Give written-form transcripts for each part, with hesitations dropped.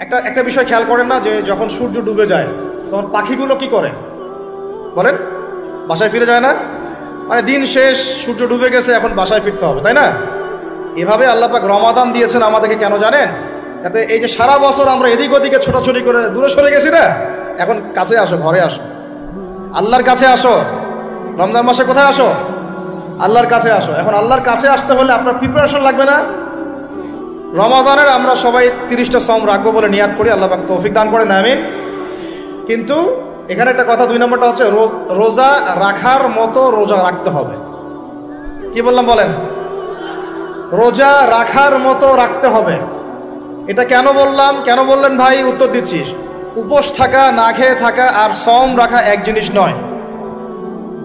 একটা বিষয় খেয়াল করেন না, যে যখন সূর্য ডুবে যায় তখন পাখিগুলো কি করে বলেন? বাসায় ফিরে যায় না? মানে দিন শেষ, সূর্য ডুবে গেছে, এখন বাসায় ফিরতে হবে, তাই না? এভাবে আল্লাহ পাক রমাদান দিয়েছেন আমাদেরকে, কেন জানেন? যাতে এই যে সারা বছর আমরা এদিক ওদিকে ছোটাছুটি করে দূরে সরে গেছি না, এখন কাছে আসো, ঘরে আসো, আল্লাহর কাছে আসো। রমজান মাসে কোথায় আসো? আল্লাহর কাছে আসো। এখন আল্লাহর কাছে আসতে হলে আপনার প্রিপারেশন লাগবে না? রমাজানের আমরা সবাই 30টা সম রাখবো বলে নিয়াত করি, আল্লাহ পাক তৌফিক দান করেন, আমিন। কিন্তু এখানে একটা কথা, 2 নম্বরটা হচ্ছে রোজা রাখার মতো রোজা রাখতে হবে। কি বললাম বলেন? রোজা রাখার মতো রাখতে হবে। এটা কেন বললাম, কেন বললেন ভাই? উত্তর দিচ্ছিস। উপোস থাকা, না খেয়ে থাকা আর সম রাখা এক জিনিস নয়।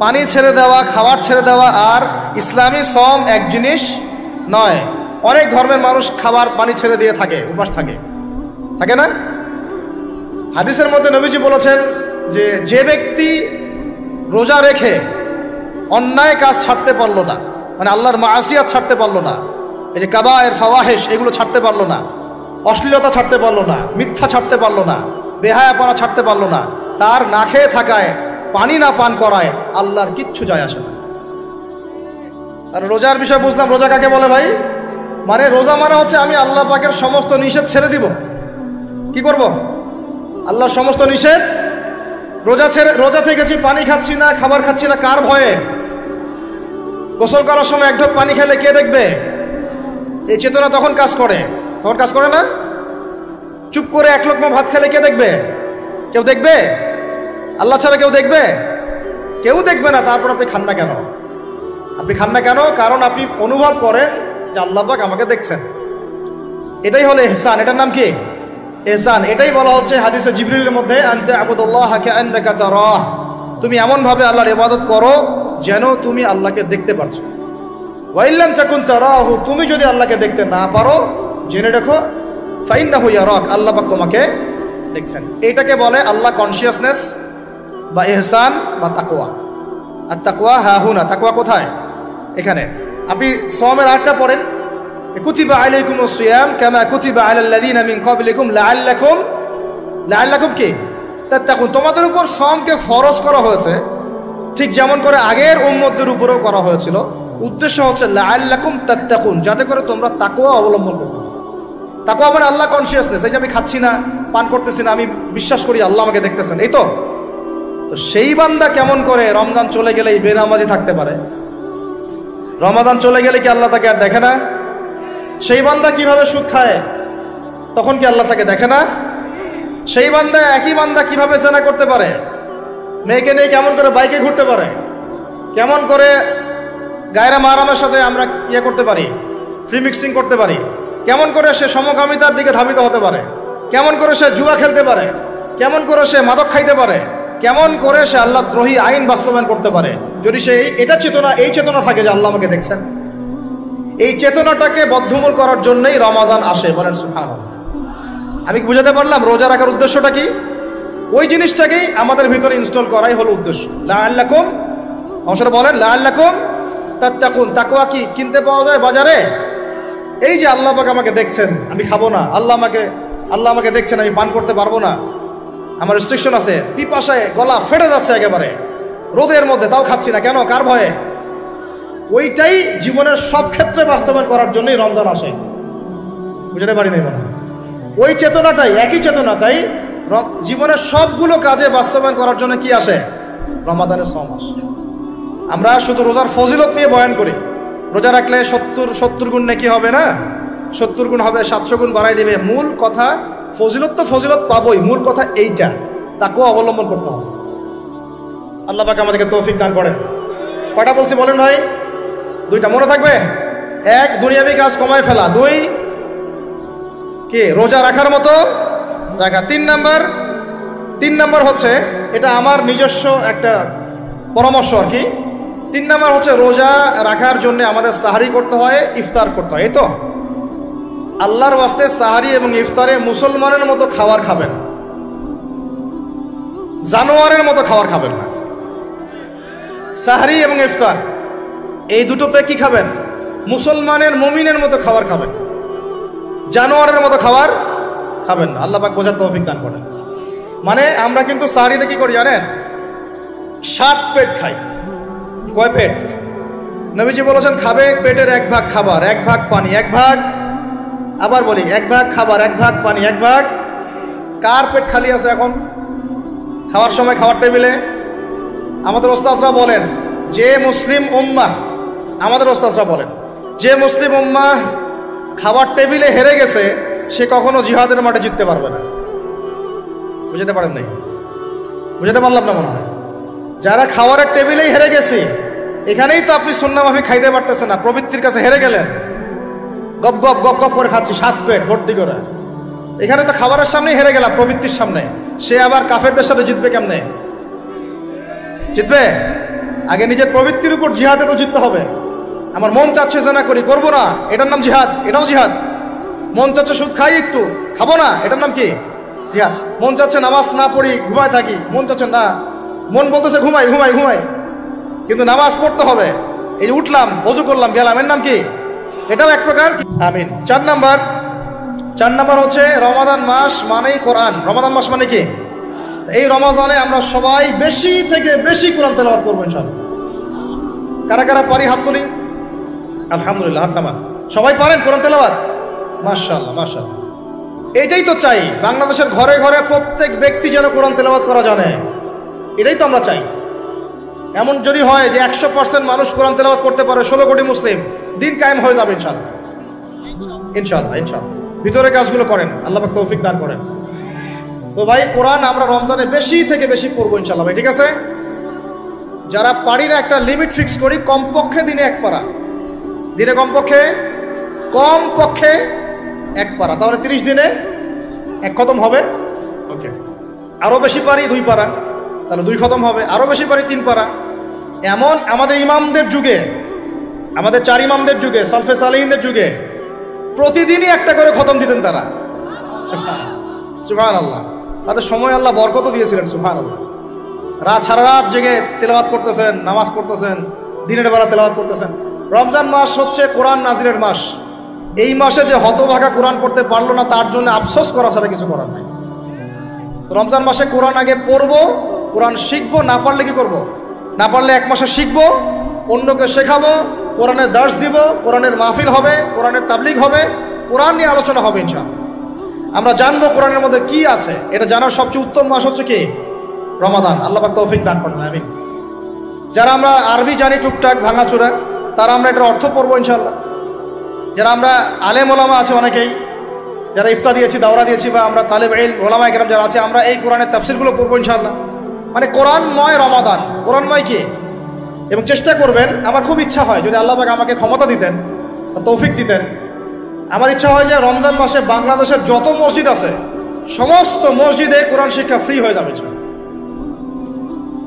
পানি ছেড়ে দেওয়া, খাবার ছেড়ে দেওয়া আর ইসলামী সম এক জিনিস নয়। অনেক ধর্মের মানুষ খাবার পানি ছেড়ে দিয়ে থাকে, উপাস থাকে, থাকে না? হাদিসের মধ্যে নবীজি বলেছেন যে ব্যক্তি রোজা রেখে অন্যায় কাজ ছাড়তে পারলো না, মানে আল্লাহর মাসিয়াত ছাড়তে পারলো না, এই যে কাবায়ের ফাওয়াহিশ এগুলো ছাড়তে পারলো না, অশ্লীলতা ছাড়তে পারলো না, মিথ্যা ছাড়তে পারলো না, বেহায়াপনা ছাড়তে পারলো না, তার না খেয়ে থাকায়, পানি না পান করায় আল্লাহর কিচ্ছু যায় আসে না। আর রোজার বিষয় বুঝলাম। রোজা কাকে বলে ভাই? মানে রোজা মানে হচ্ছে আমি আল্লাহ পাকের সমস্ত নিষেধ ছেড়ে দিব। কি করব? আল্লাহর সমস্ত নিষেধ। রোজা থেকেছি, পানি খাচ্ছি না, খাবার খাচ্ছি না, কার ভয়ে? গোসল করার সময় এক ঢোক পানি খেলে কে দেখবে? এই চেতনা তখন কাজ করে, তখন কাজ করে না? চুপ করে এক লোকমা ভাত খেলে কে দেখবে? কেউ দেখবে? আল্লাহ ছাড়া কেউ দেখবে? কেউ দেখবে না। তারপর আপনি খান না কেন? আপনি খান না কেন? কারণ আপনি অনুভব করেন যে আল্লাহ পাক আমাকে দেখছেন। এটাই হলো ইহসান। এটার নাম কি? ইহসান। এটাই বলা হচ্ছে হাদিসে জিবরিলের মধ্যে, আনতা আবুদুল্লাহ কাআন্নাকা তারাহ। তুমি এমন ভাবে আল্লাহর ইবাদত করো যেন তুমি আল্লাহকে দেখতে পারছো। ওয়া ইল্লাম তাকুন তারাহু, তুমি যদি আল্লাহকে দেখতে না পারো, জেনে রাখো ফাইন্নাহু ইয়ারাক, আল্লাহ পাক তোমাকে দেখছেন। এটাকে বলে আল্লাহ কনসিয়াসনেস বা ইহসান বা তাকওয়া। আর তাকওয়া হাহুনা, তাকওয়া কোথায়? এখানে। আপনি সওমের আয়াতটা পড়েন, কুতিবা আলাইকুমুস সিয়াম কামা কুতিবা আলাল লাযিনা মিন ক্বাবলিকুম লাআল্লাকুম কি তাত্তাকুন। তোমাদের উপর সওমকে ফরজ করা হয়েছে ঠিক যেমন করে আগের উম্মতদের উপরেও করা হয়েছিল। উদ্দেশ্য হচ্ছে লাআল্লাকুম তাত্তাকুন, যাতে করে তোমরা তাকওয়া অবলম্বন করতে। তাকওয়া মানে আল্লাহ কনসিয়াসনেস। এই যে আমি খাচ্ছি না, পান করতেছি না, আমি বিশ্বাস করি আল্লাহ আমাকে দেখতেছেন, এই তো। তো সেই বান্দা কেমন করে রমজান চলে গেলেই বেনামাজি থাকতে পারে? রমাদান চলে গেলে কি আল্লাহ তাকে আর দেখে না? সেই বান্দা কিভাবে সুদ খায়, তখন কি আল্লাহ তাকে দেখে না? সেই বান্দা, একই বান্দা কিভাবে জেনা করতে পারে? মেয়েকে নিয়ে কেমন করে বাইকে ঘুরতে পারে? কেমন করে গায়রা মাহরামের সাথে আমরা করতে পারি, ফ্রি মিক্সিং করতে পারি? কেমন করে সে সমকামিতার দিকে ধাবিত হতে পারে? কেমন করে সে জুয়া খেলতে পারে? কেমন করে সে মাদক খাইতে পারে? কেমন করে সে আল্লাহ দ্রোহী আইন বাস্তবায়ন করতে পারে? যদি সে এই চেতনা থাকে যে আল্লাহ আমাকে দেখছেন। এই চেতনাটাকে বদ্ধমূল করার জন্যই রমাজান আসে। বলেন সুবহানাল্লাহ। আমি কি বুঝাতে পারলাম রোজা রাখার উদ্দেশ্যটা কি? ওই জিনিসটাকেই আমাদের ভিতরে ইনস্টল করাই হলো উদ্দেশ্য। লাআল্লাকুম, অংশটা বলেন, লাআল্লাকুম তাত্তাকুন। তাকওয়া কি কিনতে পাওয়া যায় বাজারে? এই যে আল্লাহ পাক আমাকে দেখছেন, আমি খাবো না, আল্লাহ আমাকে দেখছেন, আমি পান করতে পারবো না, আমার রেস্ট্রিকশন আছে, পিপাসায় গলা ফেটে যাচ্ছে একেবারে রোদের মধ্যে, তাও খাচ্ছি না কেন? কার ভয়ে? ওইটাই জীবনের সব ক্ষেত্রে বাস্তবায়ন করার জন্যই রমজান আসে। বুঝতে পারি নাই মনে? ওই চেতনাটাই, একই চেতনাটাই জীবনের সবগুলো কাজে বাস্তবায়ন করার জন্য কি আসে? রমাদানের সওম আসে। আমরা শুধু রোজার ফজিলত নিয়ে বয়ান করি, রোজা রাখলে 70 গুণ নাকি হবে না, 70 গুণ হবে, 700 গুণ বাড়াই দেবে। মূল কথা ফজিলত তো ফজিলত পাবোই, মূল কথা এইটা, তাকেও অবলম্বন করতে হবে। আল্লাহ পাক আমাদেরকে তৌফিক দান করেন। কয়টা বলছি বলেন ভাই? 2টা মনে থাকবে। 1, দুনিয়াবি কাজ কমায় ফেলা। 2, কি রোজা রাখার মতো রাখা। 3 নাম্বার হচ্ছে, এটা আমার নিজস্ব একটা পরামর্শ আর কি। 3 নাম্বার হচ্ছে রোজা রাখার জন্য আমাদের সাহারি করতে হয়, ইফতার করতে হয়, এই তো। আল্লাহর ওয়াস্তে সাহারি এবং ইফতারে মুসলমানের মতো খাবার খাবেন, জানোয়ারের মতো খাবার খাবেন না। সাহারি এবং ইফতার এই দুটোতে কি খাবেন? মুসলমানের, মুমিনের মতো খাবার খাবেন। জানোয়ারের মতো খাবার খাবেন না। আল্লাহ পাক বোঝার তৌফিক দান করেন। মানে আমরা কিন্তু সাহরিতে কি করি জানেন? 7 পেট খাই। কয় পেট? নবীজি বলেছেন খাবে পেটের 1 ভাগ খাবার, 1 ভাগ পানি, 1 ভাগ, আবার বলি 1 ভাগ খাবার, 1 ভাগ পানি, 1 ভাগ। কার পেট খালি আছে এখন খাওয়ার সময় খাওয়ার টেবিলে? আমাদের ওস্তাদরা বলেন যে মুসলিম উম্মাহ, আমাদের ওস্তাদরা বলেন যে মুসলিম উম্মাহ খাবার টেবিলে হেরে গেছে সে কখনো জিহাদের মাঠে জিততে পারবে না। বুঝতে পারেন নাই? বুঝতে পারলাম না মনে হয়। যারা খাবারের টেবিলেই হেরে গেছে, এখানেই তো আপনি সুন্নাহ মাফিক খাইতে পারতেছেন না, প্রবৃত্তির কাছে হেরে গেলেন, গপ গপ গপ গপ করে খাচ্ছি 7 পেট ভর্তি করে। এখানে তো খাবারের সামনেই হেরে গেলাম, প্রবৃত্তির সামনে। সে আবার কাফেরদের সাথে জিতবে কেমনে? জিতবে আগে নিজের প্রবৃত্তির উপর জিহাদে তো জিততে হবে। আমার মন চাচ্ছে জেনা করি, করবো না, এটার নাম জিহাদ, এটাও জিহাদ। মন চাচ্ছে সুদ খাই একটু, খাবো না, এটার নাম কি? জিহাদ। মন চাচ্ছে নামাজ না পড়ি, ঘুমায় থাকি, মন চাচ্ছে না, মন বলতেছে ঘুমাই ঘুমাই ঘুমাই, কিন্তু নামাজ পড়তে হবে। এই যে উঠলাম, ওযু করলাম, গেলাম, এর নাম কি? এটাও এক প্রকার। আমিন। 4 নাম্বার হচ্ছে রমাদান মাস মানেই কোরআন। রমাদান মাস মানে কি? এই রমজানে আমরা সবাই বেশি থেকে বেশি কোরআন তেলাওয়াত করবো ইনশাআল্লাহ। কারা কারা পারি হাত তুলি? আলহামদুলিল্লাহ, হাত নামান। সবাই পারেন কোরআন তেলাওয়াত? মাশাআল্লাহ মাশাআল্লাহ। এটাই তো চাই, বাংলাদেশের ঘরে ঘরে প্রত্যেক ব্যক্তি যেন কোরআন তেলাওয়াত করা জানে। এটাই তো আমরা চাই। এমন যদি হয় যে 100% মানুষ কোরআন তেলাওয়াত করতে পারে, 16 কোটি মুসলিম, দিন কায়েম হয়ে যাবে ইনশাআল্লাহ। ইনশাআল্লাহ ইনশাআল্লাহ। ভিতরে কাজগুলো করেন, আল্লাহ পাক তৌফিক দান করেন। তো ভাই কোরআন আমরা রমজানে বেশি থেকে বেশি পড়বো ইনশাআল্লাহ ভাই, ঠিক আছে? যারা পারি না একটা লিমিট ফিক্স করি, কমপক্ষে দিনে 1 পারা, দিনে কমপক্ষে 1 পারা, তাহলে 30 দিনে 1 খতম হবে। ওকে, আরো বেশি পারি 2 পারা, তাহলে 2 খতম হবে। আরো বেশি পারি 3 পারা। এমন আমাদের ইমামদের যুগে, আমাদের 4 ইমামদের যুগে, সলফে সালেহিনদের যুগে প্রতিদিনই একটা করে খতম দিতেন তারা। সুবহানাল্লাহ। তাদের সময় আল্লাহ বরকত দিয়েছিলেন। সুবহানাল্লাহ। সারা রাত জেগে তেলাওয়াত করতেছেন, নামাজ পড়তেছেন, দিনের বেলা তেলাওয়াত করতেছেন। রমজান মাস হচ্ছে কোরআন নাজিলের মাস। এই মাসে যে হতভাগা কোরআন পড়তে পারলো না, তার জন্য আফসোস করা ছাড়া কিছু করার নাই। রমজান মাসে কোরআন আগে পড়বো, কোরআন শিখবো। না পারলে কি করবো? না পারলে 1 মাসে শিখবো, অন্যকে শেখাবো, কোরআনের দার্স দিব, কোরআনের মাহফিল হবে, কোরআনের তাবলীগ হবে, কোরআন নিয়ে আলোচনা হবে ইনশাআল্লাহ। আমরা জানবো কোরআনের মধ্যে কি আছে। এটা জানার সবচেয়ে উত্তম মাস হচ্ছে কি? রমাদান। আল্লাহ পাক তৌফিক দান করেন, আমিন। যারা আমরা আরবি জানি টুকটাক ভাঙাচোরা, তারা আমরা এটার অর্থ পড়বো ইনশাআল্লাহ। যারা আমরা আলেম ওলামা আছে অনেকেই, যারা ইফতা দিয়েছি, দাওরা দিয়েছি, বা আমরা তালেব ইলম ওলামা ইকরাম যারা আছে, আমরা এই কোরআনের তাফসিরগুলো পড়বো ইনশাআল্লাহ। মানে কোরআনময় রমাদান, কোরআনময় কি? এবং চেষ্টা করবেন, আমার খুব ইচ্ছা হয় যদি আল্লাহ পাক আমাকে ক্ষমতা দিতেন, তৌফিক দিতেন, আমার ইচ্ছা হয় যে রমজান মাসে বাংলাদেশের যত মসজিদ আছে সমস্ত মসজিদে কোরআন শিক্ষা ফ্রি হয়ে যাবে।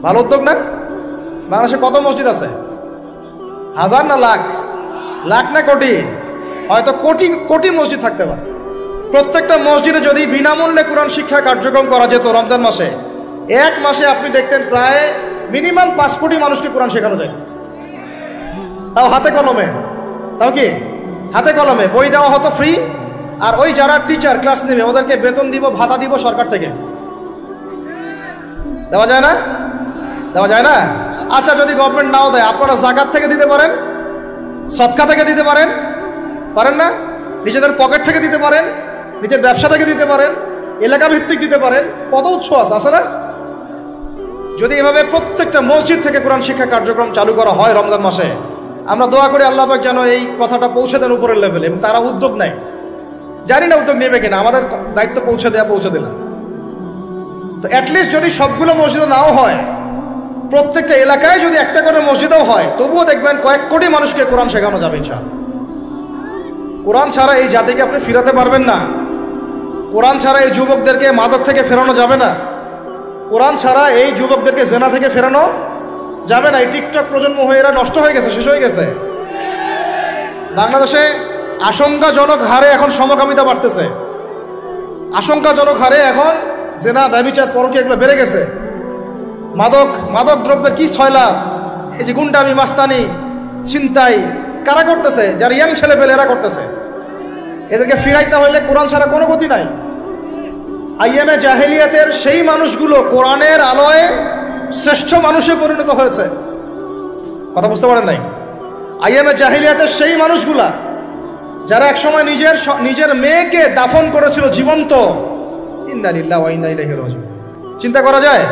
ভালো উদ্যোগ না? বাংলাদেশে কত মসজিদ আছে? হাজার না লাখ? লাখ না কোটি? হয়তো কোটি কোটি মসজিদ থাকতে পারে। প্রত্যেকটা মসজিদে যদি বিনামূল্যে কোরআন শিক্ষা কার্যক্রম করা যেত রমজান মাসে, 1 মাসে আপনি দেখতেন প্রায় মিনিমাম 5 কোটি মানুষকে কোরআন শেখানো যায়। তাও হাতে কলমে। তাও কি? হাতে কলমে। বই দেওয়া হতো ফ্রি, আর ওই যারা টিচার ক্লাস নেবে ওদেরকে বেতন দিব, ভাতা দিব সরকার থেকে। দেওয়া যায় না? দেওয়া যায় না? আচ্ছা, যদি গভর্নমেন্ট নাও দেয়, আপনারা জাকাত থেকে দিতে পারেন, সদকা থেকে দিতে পারেন, পারেন না? নিজেদের পকেট থেকে দিতে পারেন, নিজের ব্যবসা থেকে দিতে পারেন, এলাকা ভিত্তিক দিতে পারেন। কত উৎস আছে না? যদি এভাবে প্রত্যেকটা মসজিদ থেকে কোরআন শিক্ষা কার্যক্রম চালু করা হয় রমজান মাসে, আমরা দোয়া করি আল্লাহ পাক যেন এই কথাটা পৌঁছে দেন উপরের লেভেলে, এবং তারা উদ্যোগ নেয়। জানি না উদ্যোগ নেবে কিনা, আমাদের দায়িত্ব পৌঁছে দিলাম। তো অ্যাটলিস্ট যদি সবগুলো মসজিদে নাও হয়, প্রত্যেকটা এলাকায় যদি একটা করে মসজিদও হয়, তবুও দেখবেন কয়েক কোটি মানুষকে কোরআন শেখানো যাবে ইনশাআল্লাহ। কোরআন ছাড়া এই জাতিকে আপনি ফিরাতে পারবেন না। কোরআন ছাড়া এই যুবকদেরকে মাদক থেকে ফেরানো যাবে না। কোরআন ছাড়া এই যুবকদেরকে জেনা থেকে ফেরানো যাবে না। এই টিকটক প্রজন্ম হয়ে এরা নষ্ট হয়ে গেছে, শেষ হয়ে গেছে। বাংলাদেশে আশঙ্কাজনক হারে এখন সমকামিতা বাড়তেছে। আশঙ্কাজনক হারে এখন জেনা, ব্যভিচার, পরকীয়া এগুলো বেড়ে গেছে। মাদক দ্রব্যের কি ছয়লাভ, এই যে গুন্ডামি, মাস্তানি, ছিনতাই কারা করতেছে? যারা ইয়াং ছেলে পেলে এরা করতেছে। এদেরকে ফিরাইতে হইলে কোরআন ছাড়া কোনো গতি নাই। আইয়ামে জাহেলিয়াতের সেই মানুষগুলো কোরআনের আলোয় শ্রেষ্ঠ মানুষে পরিণত হয়েছে। কথা বুঝতে পারেন নাই? আইয়ামে জাহেলিয়াতের সেই মানুষগুলা যারা একসময় নিজের মেয়েকে দাফন করেছিল জীবন্ত। ইন্না লিল্লাহি ওয়া ইন্না ইলাইহি রাজিউন। চিন্তা করা যায়?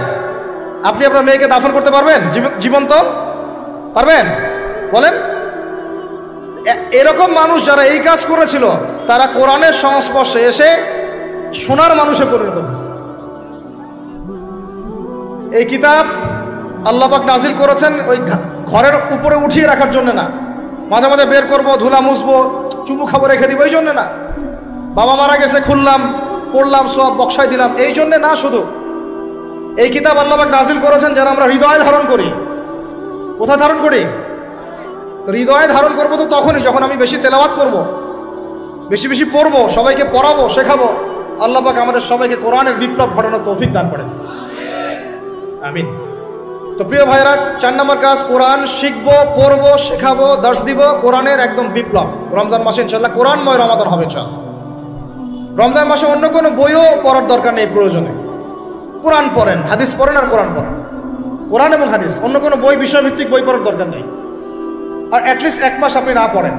আপনি আপনার মেয়েকে দাফন করতে পারবেন জীবন্ত? পারবেন? বলেন। এরকম মানুষ যারা এই কাজ করেছিল তারা কোরআনের সংস্পর্শে এসে সোনার মানুষে পরিণত হয়েছে। এই কিতাব আল্লাহ পাক নাজিল করেছেন ওই ঘরের উপরে উঠিয়ে রাখার জন্য না, মাঝে মাঝে বের করবো, ধুলা মুছবো, চুমু খাবো, রেখে দিব, এই জন্য না। বাবা মারা গেছে, খুললাম, পড়লাম, সব বক্সায় দিলাম, এই জন্যে না। শুধু এই কিতাব আল্লাহ পাক নাজিল করেছেন যেন আমরা হৃদয়ে ধারণ করি। কোথায় ধারণ করি? তো হৃদয়ে ধারণ করবো তো তখনই যখন আমি বেশি তেলাওয়াত করব, বেশি বেশি পড়বো, সবাইকে পড়াবো, শেখাবো। আল্লাহ পাক আমাদের সবাইকে কোরআনের বিপ্লব ঘটানোর তৌফিক দান করেন, আমিন। তো প্রিয় ভাইরা, 4 নম্বর কাজ, কোরআন শিখবো, পড়বো, শেখাবো, দর্শ দিব। কোরআনের একদম বিপ্লব। রমজান মাসে ইনশাল্লাহ কোরআনময় রমাদান হবে ইনশাল্লাহ। রমজান মাসে অন্য কোনো বইও পড়ার দরকার নেই, প্রয়োজনে কোরআন পড়েন, হাদিস পড়েন আর কোরআন পড়েন। কোরআন এবং হাদিস, অন্য কোনো বই, বিষয়ভিত্তিক বই পড়ার দরকার নেই। আর অ্যাটলিস্ট 1 মাস আপনি না পড়েন।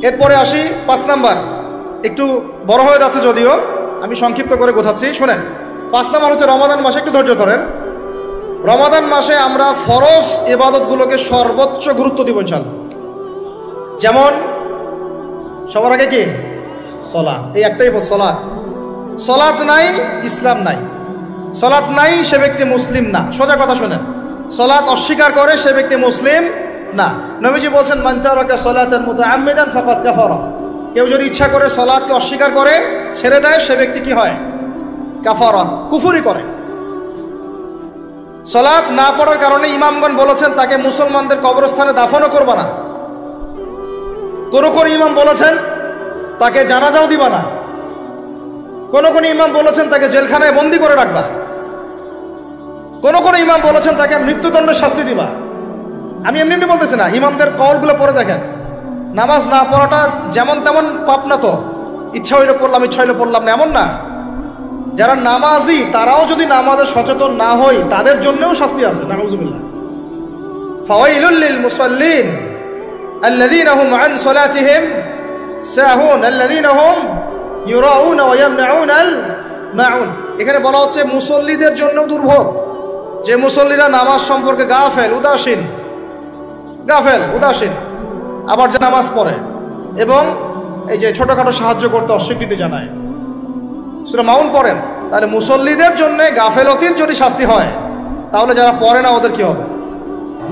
এরপরে আসি 5 নাম্বার, একটু বড় হয়ে যাচ্ছে যদিও, আমি সংক্ষিপ্ত করে গোছাচ্ছি, শোনেন। 5 নাম্বার হচ্ছে রমাদান মাসে, একটু ধৈর্য ধরেন। রমাদান মাসে আমরা ফরজ ইবাদতগুলোকে সর্বোচ্চ গুরুত্ব দিব ইনশাআল্লাহ। যেমন সবার আগে কি? সালাত। এই একটাই বল, সালাত। সালাত নাই, ইসলাম নাই। সালাত নাই, সে ব্যক্তি মুসলিম না। সোজা কথা শোনেন, সালাত অস্বীকার করে সে ব্যক্তি মুসলিম না। নবীজি বলছেন, মান তারাকা সালাতান মুতাআম্মিদান ফাকাদ কাফারা। কেউ যদি ইচ্ছা করে সালাতকে অস্বীকার করে, ছেড়ে দেয়, সে ব্যক্তি কি হয়? কাফারা, কুফরি করে। সালাত না পড়ার কারণে ইমামগণ বলেছেন তাকে মুসলমানদের কবরস্থানে দাফনও করবা না। কোন কোন ইমাম বলেছেন তাকে জানাজাও দিবা না। কোন কোন ইমাম বলেছেন তাকে জেলখানায় বন্দী করে রাখবা। কোন কোন ইমাম বলেছেন তাকে মৃত্যুদণ্ডের শাস্তি দিবা। আমি এমনি এমনি বলতেছি না, ইমামদের কওলগুলো পড়ে দেখেন। নামাজ না পড়াটা যেমন তেমন পাপ না তো, ইচ্ছা হইলে পড়লাম, ইচ্ছা হইলে পড়লাম না, এমন না। যারা নামাজি তারাও যদি নামাজে সচেতন না হয়, তাদের জন্যও শাস্তি আছে। নাউযুবিল্লাহ। ফাওয়াইলুল লিল মুসাল্লিন আল্লাযীনা হুম আন সালাতিহিম সাহুন আল্লাযীনা হুম ইউরাউনা ওয়া ইয়ামনাউনাল মাউন। এখানে বলা হচ্ছে মুসল্লিদের জন্য দুর্ভোগ, যে মুসল্লিরা নামাজ সম্পর্কে গাফেল, উদাসীন, আবার যে নামাজ পড়ে এবং এই যে ছোটখাটো সাহায্য করতে অস্বীকৃতি জানায়। সূরা মাউন পড়েন, তাহলে মুসল্লিদের জন্য গাফেলতির যদি শাস্তি হয়, তাহলে যারা পড়ে না ওদের কি হবে?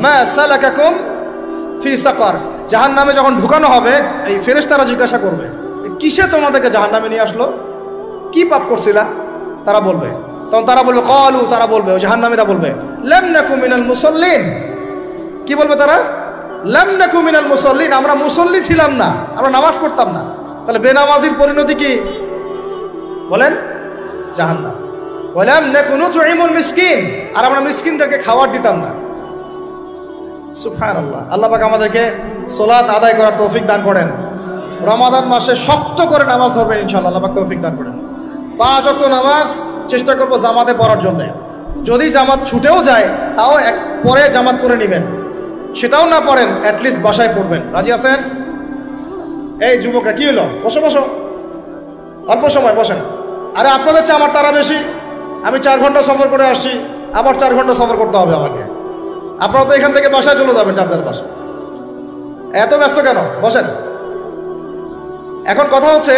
মা সালাকাকুম ফি সাকার। জাহান্নামে যখন ঢুকানো হবে, এই ফেরেশতারা জিজ্ঞাসা করবে, কিসে তোমাদেরকে জাহান্নামে নিয়ে আসলো? কি পাপ করছিলা? তারা বলবে, তখন তারা বলবে ক্বালু, তারা বলবে, ওই জাহান্নামীরা বলবে, লাম নাকু মিনাল মুসাল্লিন। কি বলবে তারা? লাম নাকু মিনাল মুসাল্লিন, আমরা মুসল্লি ছিলাম না, আমরা নামাজ পড়তাম না। তাহলে বেনামাজির পরিণতি কি বলেন? জাহান্নাম। ওয়ালাম নাকু নুতঈমুল মিসকিন, আর আমরা মিসকিনদেরকে খাবার দিতাম না। সুবহানাল্লাহ। আল্লাহ পাক আমাদেরকে সালাত আদায় করার তৌফিক দান করেন। রমাদান মাসে শক্ত করে নামাজ ধরবেন ইনশাআল্লাহ, আল্লাহ পাক তৌফিক দান করেন। 5 ওয়াক্ত নামাজ চেষ্টা করব জামাতে পড়ার জন্য। যদি জামাত ছুটেও যায়, তাও পরে জামাত করে নেবেন। সেটাও না পড়েন, অ্যাটলিস্ট বাসায় পড়বেন। রাজি আছেন? এই যুবকরা, কি হলো? বসো বসো, অল্প সময় বসেন। আরে আপনাদের চেয়ে আমার তারা বেশি। আমি 4 ঘন্টা সফর করে আসছি, আবার 4 ঘন্টা সফর করতে হবে আমাকে। আপনারা তো এখান থেকে বাসায় চলে যাবেন, যার বাসা। এত ব্যস্ত কেন? বসেন। এখন কথা হচ্ছে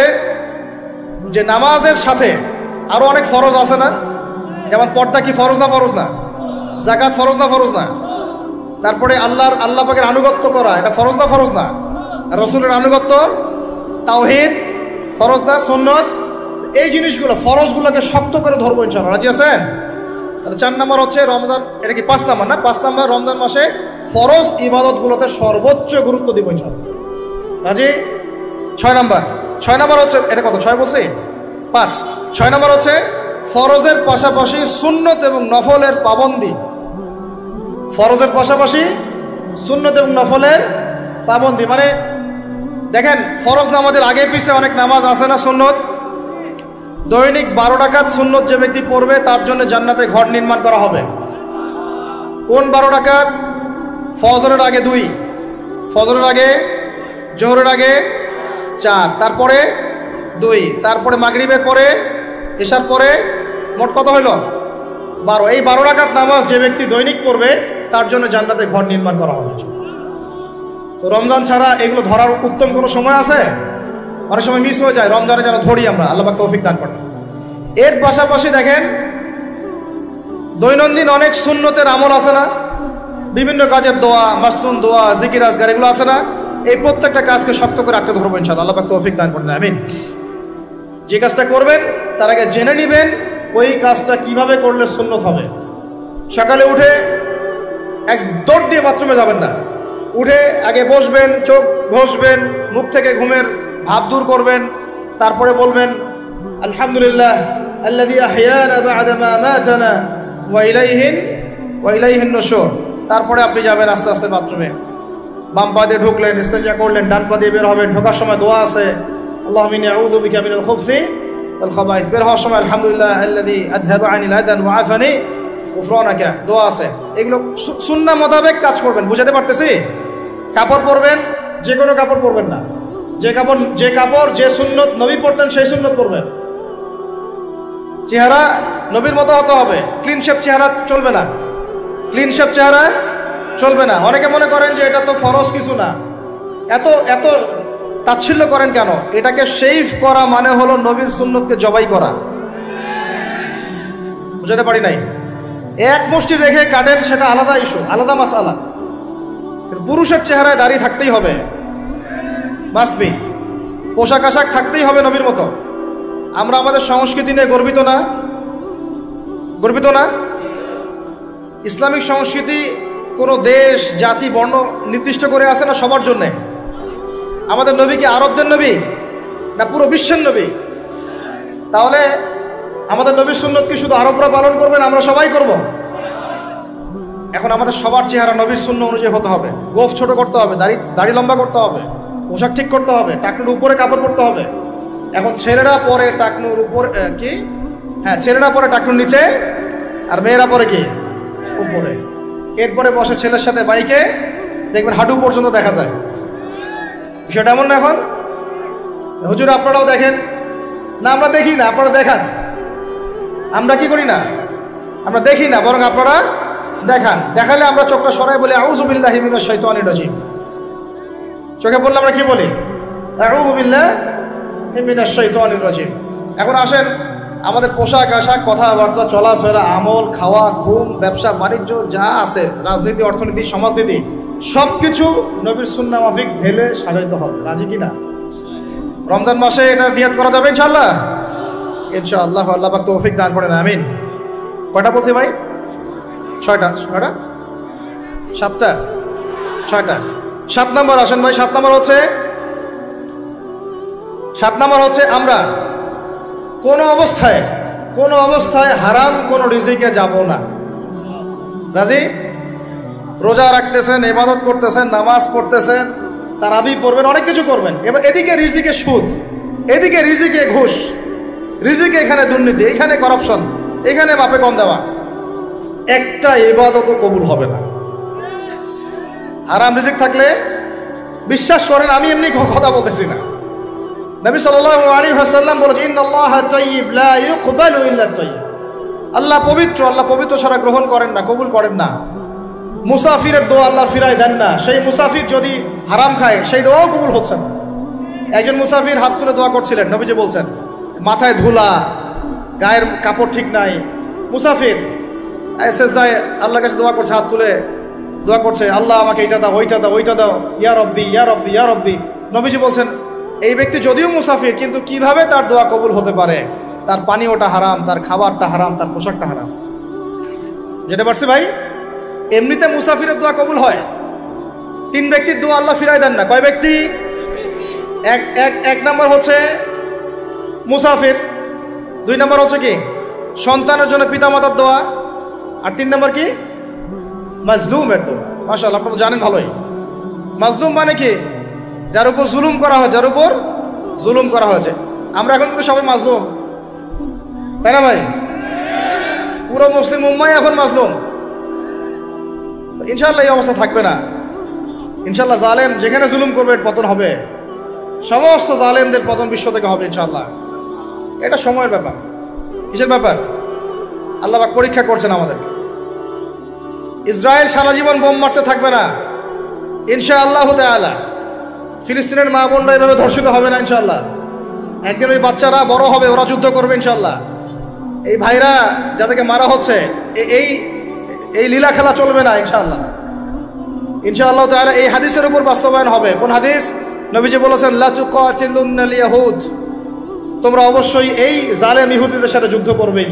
যে নামাজের সাথে আরো অনেক ফরজ আছে না? যেমন পর্দা কি ফরজ না? ফরজ না? যাকাত ফরজ না? ফরজ না? তারপরে আল্লাহ পাকের আনুগত্য করা, এটা ফরজ না? ফরজ না? রাসূলের আনুগত্য, তাওহীদ ফরজ না? সুন্নাত, এই জিনিসগুলো, ফরজগুলোকে শক্ত করে ধরবো ইনশাআল্লাহ। রাজি আছেন? তাহলে 4 নম্বর হচ্ছে রমজান, এটা কি 5 নম্বর না? 5 নম্বর, রমজান মাসে ফরজ ইবাদতগুলোতে সর্বোচ্চ গুরুত্ব দিব ইনশাআল্লাহ। রাজি? 6 নম্বর হচ্ছে, এটা কত? 6 বলছি? 5। 6 নম্বর হচ্ছে ফরজের পাশাপাশি সুন্নত এবং নফলের পাবন্দি। ফরজের পাশাপাশি সুন্নত এবং নফলের পাবন্দি, মানে দেখেন ফরজ নামাজের আগে পিছে অনেক নামাজ আছে না সুন্নত? দৈনিক 12 রাকাত সুন্নত যে ব্যক্তি পড়বে তার জন্য জান্নাতে ঘর নির্মাণ করা হবে। কোন 12 রাকাত? ফজরের আগে 2, ফজরের আগে, জোহরের আগে 4, তারপরে 2, তারপরে মাগরিবের পরে, এশার পরে, মোট কত হইল? 12। এই 12 রাকাত নামাজ যে ব্যক্তি দৈনিক পড়বে তার জন্য জান্নাতে ঘর নির্মাণ করা হবে। তো রমজান ছাড়া এগুলো ধরার উত্তম কোনো সময় আছে? অনেক সময় মিস হয়ে যায়। রমজানে যেন ধরি আমরা, আল্লাহ পাক তৌফিক দান করেন। এর পাশাপাশি দেখেন দৈনন্দিন অনেক সুন্নতের আমল আছে না, বিভিন্ন কাজের দোয়া, মাসনুন দোয়া, জিকির আজকার, এগুলো আছে না? এই প্রত্যেকটা কাজকে শক্ত করে আঁকড়ে ধরবো ইনশাআল্লাহ, আল্লাহ পাক তৌফিক দান করেন, আমিন। যে কাজটা করবেন তার আগে জেনে নেবেন ওই কাজটা কিভাবে করলে সুন্নত হবে। সকালে উঠে এক দৌড় দিয়ে বাথরুমে যাবেন না, উঠে আগে বসবেন, চোখ ঘষবেন, মুখ থেকে ঘুমের ভাব দূর করবেন, তারপরে বলবেন আলহামদুলিল্লাহ আল্লাযী আহইয়ানা বা'দা মা আমাতানা ওয়া ইলাইহিন নুশুর। তারপরে আপনি যাবেন আস্তে আস্তে বাথরুমে, বাম পা দিয়ে ঢুকলেন, ইস্তেঞ্জা করলেন, ডান পা দিয়ে বের হবেন। ঢোকার সময় দোয়া আছে, আল্লাহুম্মা ইন্নী আউযু বিকা মিনাল খুবসি ওয়াল খাবাইস। বের হওয়ার সময় আলহামদুলিল্লাহ আল্লাযী আযহাবা আনিল আযান ওয়া আফানি গুফরানাকা, দোয়া আছে। এগুলো সুন্নাহ মোতাবেক কাজ করবেন। বুঝাতে পারতেছি? কাপড় পরবেন, যে কোনো কাপড় পরবেন না। যে কাপড় যে সুন্নত নবী পড়তেন সেই সুন্নত পরবেন। চেহারা নবীর মতো হতে হবে, ক্লিন শেপ চেহারা চলবে না, ক্লিন শেপ চেহারা চলবে না। অনেকে মনে করেন যে এটা তো ফরজ কিছু না, এত তাচ্ছিল্য করেন কেন? এটাকে শেভ করা মানে হলো নবীর সুন্নতকে জবাই করা। বুঝাতে পারি নাই? এক মুষ্টি রেখে কাটেন, সেটা আলাদা ইস্যু, আলাদা মাসআলা। পুরুষের চেহারায় দাড়ি থাকতেই হবে, মাস্ট বি। পোশাক আশাক থাকতেই হবে নবীর মতো। আমরা আমাদের সংস্কৃতি নিয়ে গর্বিত না? গর্বিত না? ইসলামিক সংস্কৃতি কোনো দেশ, জাতি, বর্ণ নির্দিষ্ট করে আসে না সবার জন্যে? আমাদের নবী কি আরবদের নবী না পুরো বিশ্বের নবী? তাহলে আমাদের নবীর সুন্নত কি শুধু আরবরা পালন করবেন, আমরা সবাই করব? এখন আমাদের সবার চেহারা নবীর সুন্নাহ অনুযায়ী হতে হবে। গোফ ছোট করতে হবে, দাড়ি লম্বা করতে হবে, পোশাক ঠিক করতে হবে, টাকনুর উপরে কাপড় পরতে হবে। এখন ছেলেরা পরে টাকনুর উপরে কি, হ্যাঁ ছেলেরা পরে টাকনুর নিচে, আর মেয়েরা পরে কি উপরে। এরপরে বসে ছেলের সাথে বাইকে, দেখবেন হাঁটু পর্যন্ত দেখা যায়। বিষয়টা এমন না? এখন হুজুর আপনারাও দেখেন না? আমরা দেখি না, আপনারা দেখান। আমরা কি করি না? আমরা দেখি না, বরং আপনারা দেখান। দেখালে আমরা চোখটা সরাই বলি আউযু বিল্লাহি মিনাশ শাইতানির রাজিম। চোখে বললে আমরা কি বলি? আউযু বিল্লাহি মিনাশ শাইতানির রাজিম। এখন আসেন, আমাদের পোশাক আশাক, কথাবার্তা, চলাফেরা, আমল, খাওয়া, ঘুম, ব্যবসা বাণিজ্য যা আছে, রাজনীতি, অর্থনীতি, সমাজনীতি, সব কিছু নবীর সুন্নাহ মাফিক ঢেলে সাজাইতে হবে। রাজি কিনা? রমজান মাসে এটা নিয়ত করা যাবে ইনশাআল্লাহ? ইনশাআল্লাহ, আল্লাহ পাক তৌফিক দান করেন, আমিন। কয়টা বলছি ভাই? 6টা। 7টা? 6টা। 7 নম্বর আসেন ভাই। 7 নম্বর হচ্ছে আমরা কোনো অবস্থায় হারাম কোনো রিজিকে যাব না। রাজি? রোজা রাখতেছেন, ইবাদত করতেছেন, নামাজ পড়তেছেন, তারাবি পড়বেন, অনেক কিছু করবেন। এবার এদিকে রিজিকে সুদ, এদিকে রিজিকে ঘুষ, রিজিকে এখানে দুর্নীতি, এখানে করাপশন, এখানে মাপে কম দেওয়া, একটা ইবাদতও কবুল হবে না। হারাম রিজিক থাকলে বিশ্বাস করেন, আমি এমনি কথা বলতেছি না। নবী সাল্লাল্লাহু আলাইহি ওয়াসাল্লাম বলেছেন ইন্নাল্লাহা তাইয়্যিব লা ইউকবালু ইল্লা তাইয়্যিব। আল্লাহ পবিত্র, আল্লাহ পবিত্র ছাড়া গ্রহণ করেন না, কবুল করেন না। মুসাফিরের দোয়া আল্লাহ ফিরাই দেন না। সেই মুসাফির যদি হারাম খায় সেই দোয়াও কবুল হচ্ছে না। একজন মুসাফির হাত তুলে দোয়া করছিলেন, নবীজি বলছেন মাথায় ধুলা, গায়ের কাপড় ঠিক নাই, মুসাফির সেজদায় আল্লাহর কাছে দোয়া করছে, হাত তুলে দোয়া করছে, আল্লাহ আমাকে এইটা দাও, ওইটা দাও, ওইটা দাও, ইয়া রব্বি ইয়া রব্বি ইয়া রব্বি। নবীজি বলছেন এই ব্যক্তি যদিও মুসাফির, কিন্তু কিভাবে তার দোয়া কবুল হতে পারে? তার পানীয়টা হারাম, তার খাবারটা হারাম, তার পোশাকটা হারাম। যেতে পারছি ভাই? এমনিতে মুসাফিরের দোয়া কবুল হয়। 3 ব্যক্তির দোয়া আল্লাহ ফিরাই দেন না। কয় ব্যক্তি? এক নম্বর হচ্ছে মুসাফির, 2 নম্বর হচ্ছে কি সন্তানের জন্য পিতামাতার দোয়া, আর 3 নম্বর কি মাজলুমের দোয়া। মাশাআল্লাহ, আপনারা জানেন ভালোই। মাজলুম মানে কি? যার উপর জুলুম করা হয়, যার উপর জুলুম করা হয়েছে। আমরা এখন কিন্তু সবাই মাজলুম। তাই না ভাই? পুরো মুসলিম উম্মাই এখন মাজলুম। ইনশাআল্লাহ এই অবস্থা থাকবে না। ইনশাআল্লাহ জালেম যেখানে জুলুম করবে পতন হবে, সমস্ত জালেমদের পতন বিশ্ব থেকে হবে ইনশাআল্লাহ। এটা সময়ের ব্যাপার। কিসের ব্যাপার? আল্লাহ পাক পরীক্ষা করছেন আমাদের। ইসরায়েল সারা জীবন বোম মারতে থাকবে না ইনশাআল্লাহ তাআলা। ফিলিস্তিনের মা বোনরা এভাবে ধর্ষিত হবে না ইনশাআল্লাহ। একদিন ওই বাচ্চারা বড় হবে, ওরা যুদ্ধ করবে ইনশাআল্লাহ। এই ভাইরা যাদেরকে মারা হচ্ছে এই এই লীলা খেলা চলবে না ইনশাআল্লাহ। ইনশাআল্লাহ তাআলা এই হাদিসের উপর বাস্তবায়ন হবে। কোন হাদিস? নবীজি বলেছেন লা তুকাতিলুনাল ইয়াহুদ, তোমরা অবশ্যই এই জালেম ইহুদিদের সাথে যুদ্ধ করবেই।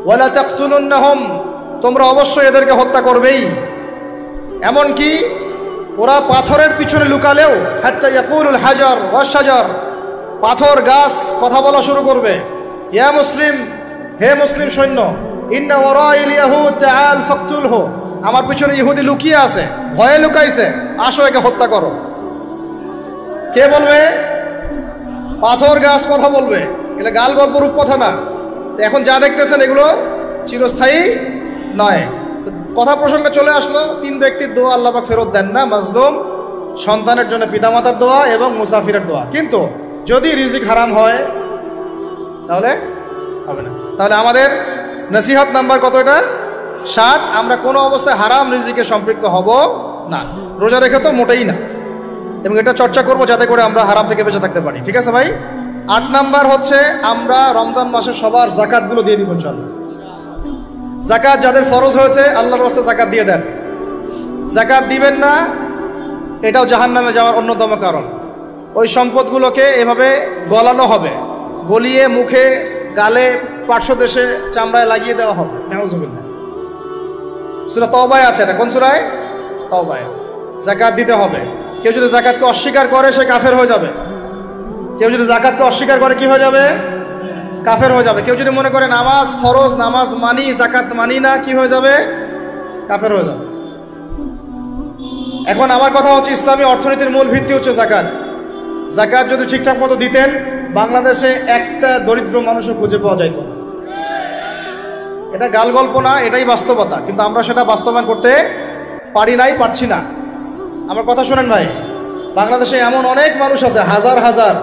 ওয়ালা তাকতুলুনহুম, তোমরা অবশ্যই এদেরকে হত্যা করবেই। এমন কি ওরা পাথরের পিছনে লুকালেও হাত্তা ইয়াকুলুল হাজার ওয়াশ শাজার, পাথর গাছ কথা বলা শুরু করবে। ইয়া মুসলিম, হে মুসলিম সৈন্য, ইন্না ওয়ারাইল ইয়াহুদ তাআল ফাকতুলহু, আমার পিছনে ইহুদি লুকিয়ে আছে, ভয়ে লুকাইছে, আসো একে হত্যা করো। কে বলবে? পাথর গাছ কথা বলবে। এগুলো গাল গল্প রূপ কথা না। এখন যা দেখতেছেন এগুলো চিরস্থায়ী নয়। কথা প্রসঙ্গে চলে আসলো, তিন ব্যক্তির দোয়া আল্লাহ পাক ফেরত দেন না। মাজলুম, সন্তানের জন্য পিতামাতার দোয়া এবং মুসাফিরের দোয়া। কিন্তু যদি রিজিক হারাম হয় তাহলে হবে না। তাহলে আমাদের নসিহত নাম্বার কত? এটা 7। আমরা কোনো অবস্থায় হারাম রিজিকে সম্পৃক্ত হব না। রোজা রেখে তো মোটেই না। এবং এটা চর্চা করবো যাতে করে আমরা হারাম থেকে বেঁচে থাকতে পারি। ঠিক আছে ভাই? 8 নাম্বার হচ্ছে আমরা রমজান মাসে সবার জাকাতগুলো দিয়ে দিব ইনশাআল্লাহ। জাকাত যাদের ফরজ হয়েছে আল্লাহর রাস্তায় জাকাত দিয়ে দেন। জাকাত দিবেন না, এটাও জাহান্নামে যাওয়ার অন্যতম কারণ। ওই সম্পদগুলোকে এভাবে গলানো হবে, গলিয়ে মুখে, গালে, পার্শ্বদেশে, চামড়ায় লাগিয়ে দেওয়া হবে। নাউজুবিল্লাহ। সূরা তাওবায় আছে এটা। কোন সূরায়? তাওবায়। জাকাত দিতে হবে। কেউ যদি জাকাতকে অস্বীকার করে সে কাফের হয়ে যাবে। কেউ যদি জাকাতকে অস্বীকার করে কি হয়ে যাবে? কাফের হয়ে যাবে। কেউ যদি মনে করে নামাজ ফরজ, নামাজ মানি, জাকাত মানি না, কি হয়ে যাবে? কাফের হয়ে যাবে। এখন আমার কথা হচ্ছে, ইসলামী অর্থনীতির মূল ভিত্তি হচ্ছে জাকাত। জাকাত যদি ঠিকঠাক মতো দিতেন, বাংলাদেশে একটা দরিদ্র মানুষও খুঁজে পাওয়া যাইত না। এটা গাল গল্প না, এটাই বাস্তবতা। কিন্তু আমরা সেটা বাস্তবায়ন করতে পারি নাই, পারছি না। আমার কথা শোনেন ভাই, বাংলাদেশে এমন অনেক মানুষ আছে, হাজার হাজার,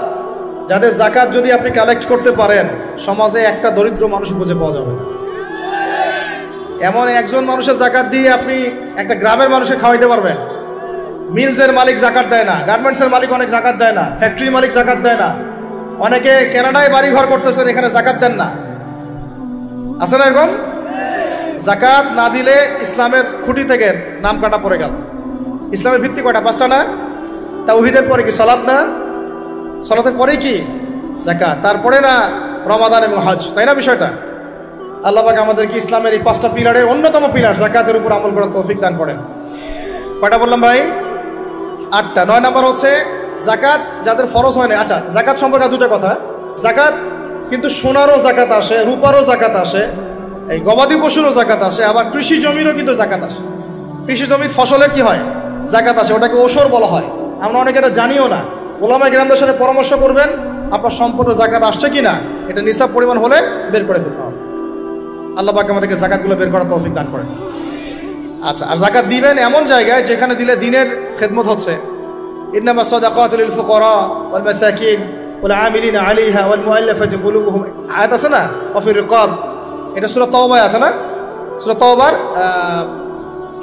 যাদের জাকাত যদি আপনি কালেক্ট করতে পারেন, সমাজে একটা দরিদ্র মানুষ খুঁজে পাওয়া যাবে না। এমন একজন মানুষের জাকাত দিয়ে আপনি একটা গ্রামের মানুষকে খাওয়াইতে পারবেন। মিলসের মালিক জাকাত দেয় না, গার্মেন্টসের মালিক অনেক জাকাত দেয় না, ফ্যাক্টরির মালিক জাকাত দেয় না, অনেকে কানাডায় বাড়ি ঘর করতেছেন, এখানে জাকাত দেন না। আছে না এরকম? জাকাত না দিলে ইসলামের খুঁটি থেকে নাম কাটা পড়ে গেল। ইসলামের ভিত্তি কয়টা? 5টা না? তাওহীদের পরে কি সালাত না? সালাতের পরে কি? যাকাত। তারপরে না রমাদান এবং হজ, তাই না বিষয়টা? আল্লাহ পাক আমাদেরকে ইসলামের এই 5টা পিলারের অন্যতম পিলার যাকাতের উপর আমল করার তৌফিক দান করেন। কয়টা বললাম ভাই? 8টা। 9 নাম্বার হচ্ছে যাকাত যাদের ফরজ হয় না। আচ্ছা, যাকাত সম্পর্কে 2টা কথা। যাকাত কিন্তু সোনারও যাকাত আসে, রূপারও যাকাত আসে, এই গবাদি পশুরও যাকাত আসে, আবার কৃষি জমিরও কিন্তু যাকাত আসে। কৃষি জমির ফসলের কি হয়? যাকাত আসে। ওটাকে ওসর বলা হয়। আমরা অনেকে এটা জানিও না। ওলামায়ে কেরামদের সাথে পরামর্শ করবেন, আপনার সম্পূর্ণ যাকাত আসছে কিনা এটা নিসাব পরিমাণ হলে বের করে ফেলতে হবে। আল্লাহ পাক আমাদেরকে যাকাতগুলো বের করার তৌফিক দান করেন। আচ্ছা, আর যাকাত দিবেন এমন জায়গায় যেখানে দিলে দিনের খেদমত হচ্ছে। ইন্নামা সাদাকাতু লিল ফুকারা ওয়াল মাসাকিন ওয়াল আমিলিনা আলাইহা ওয়াল মুআল্লাফাতি কুলুবুহুম, আয়াত আছে না? ওয়া ফির রিকাব, এটা সূরা তাওবায় আছে না? সূরা তাওবার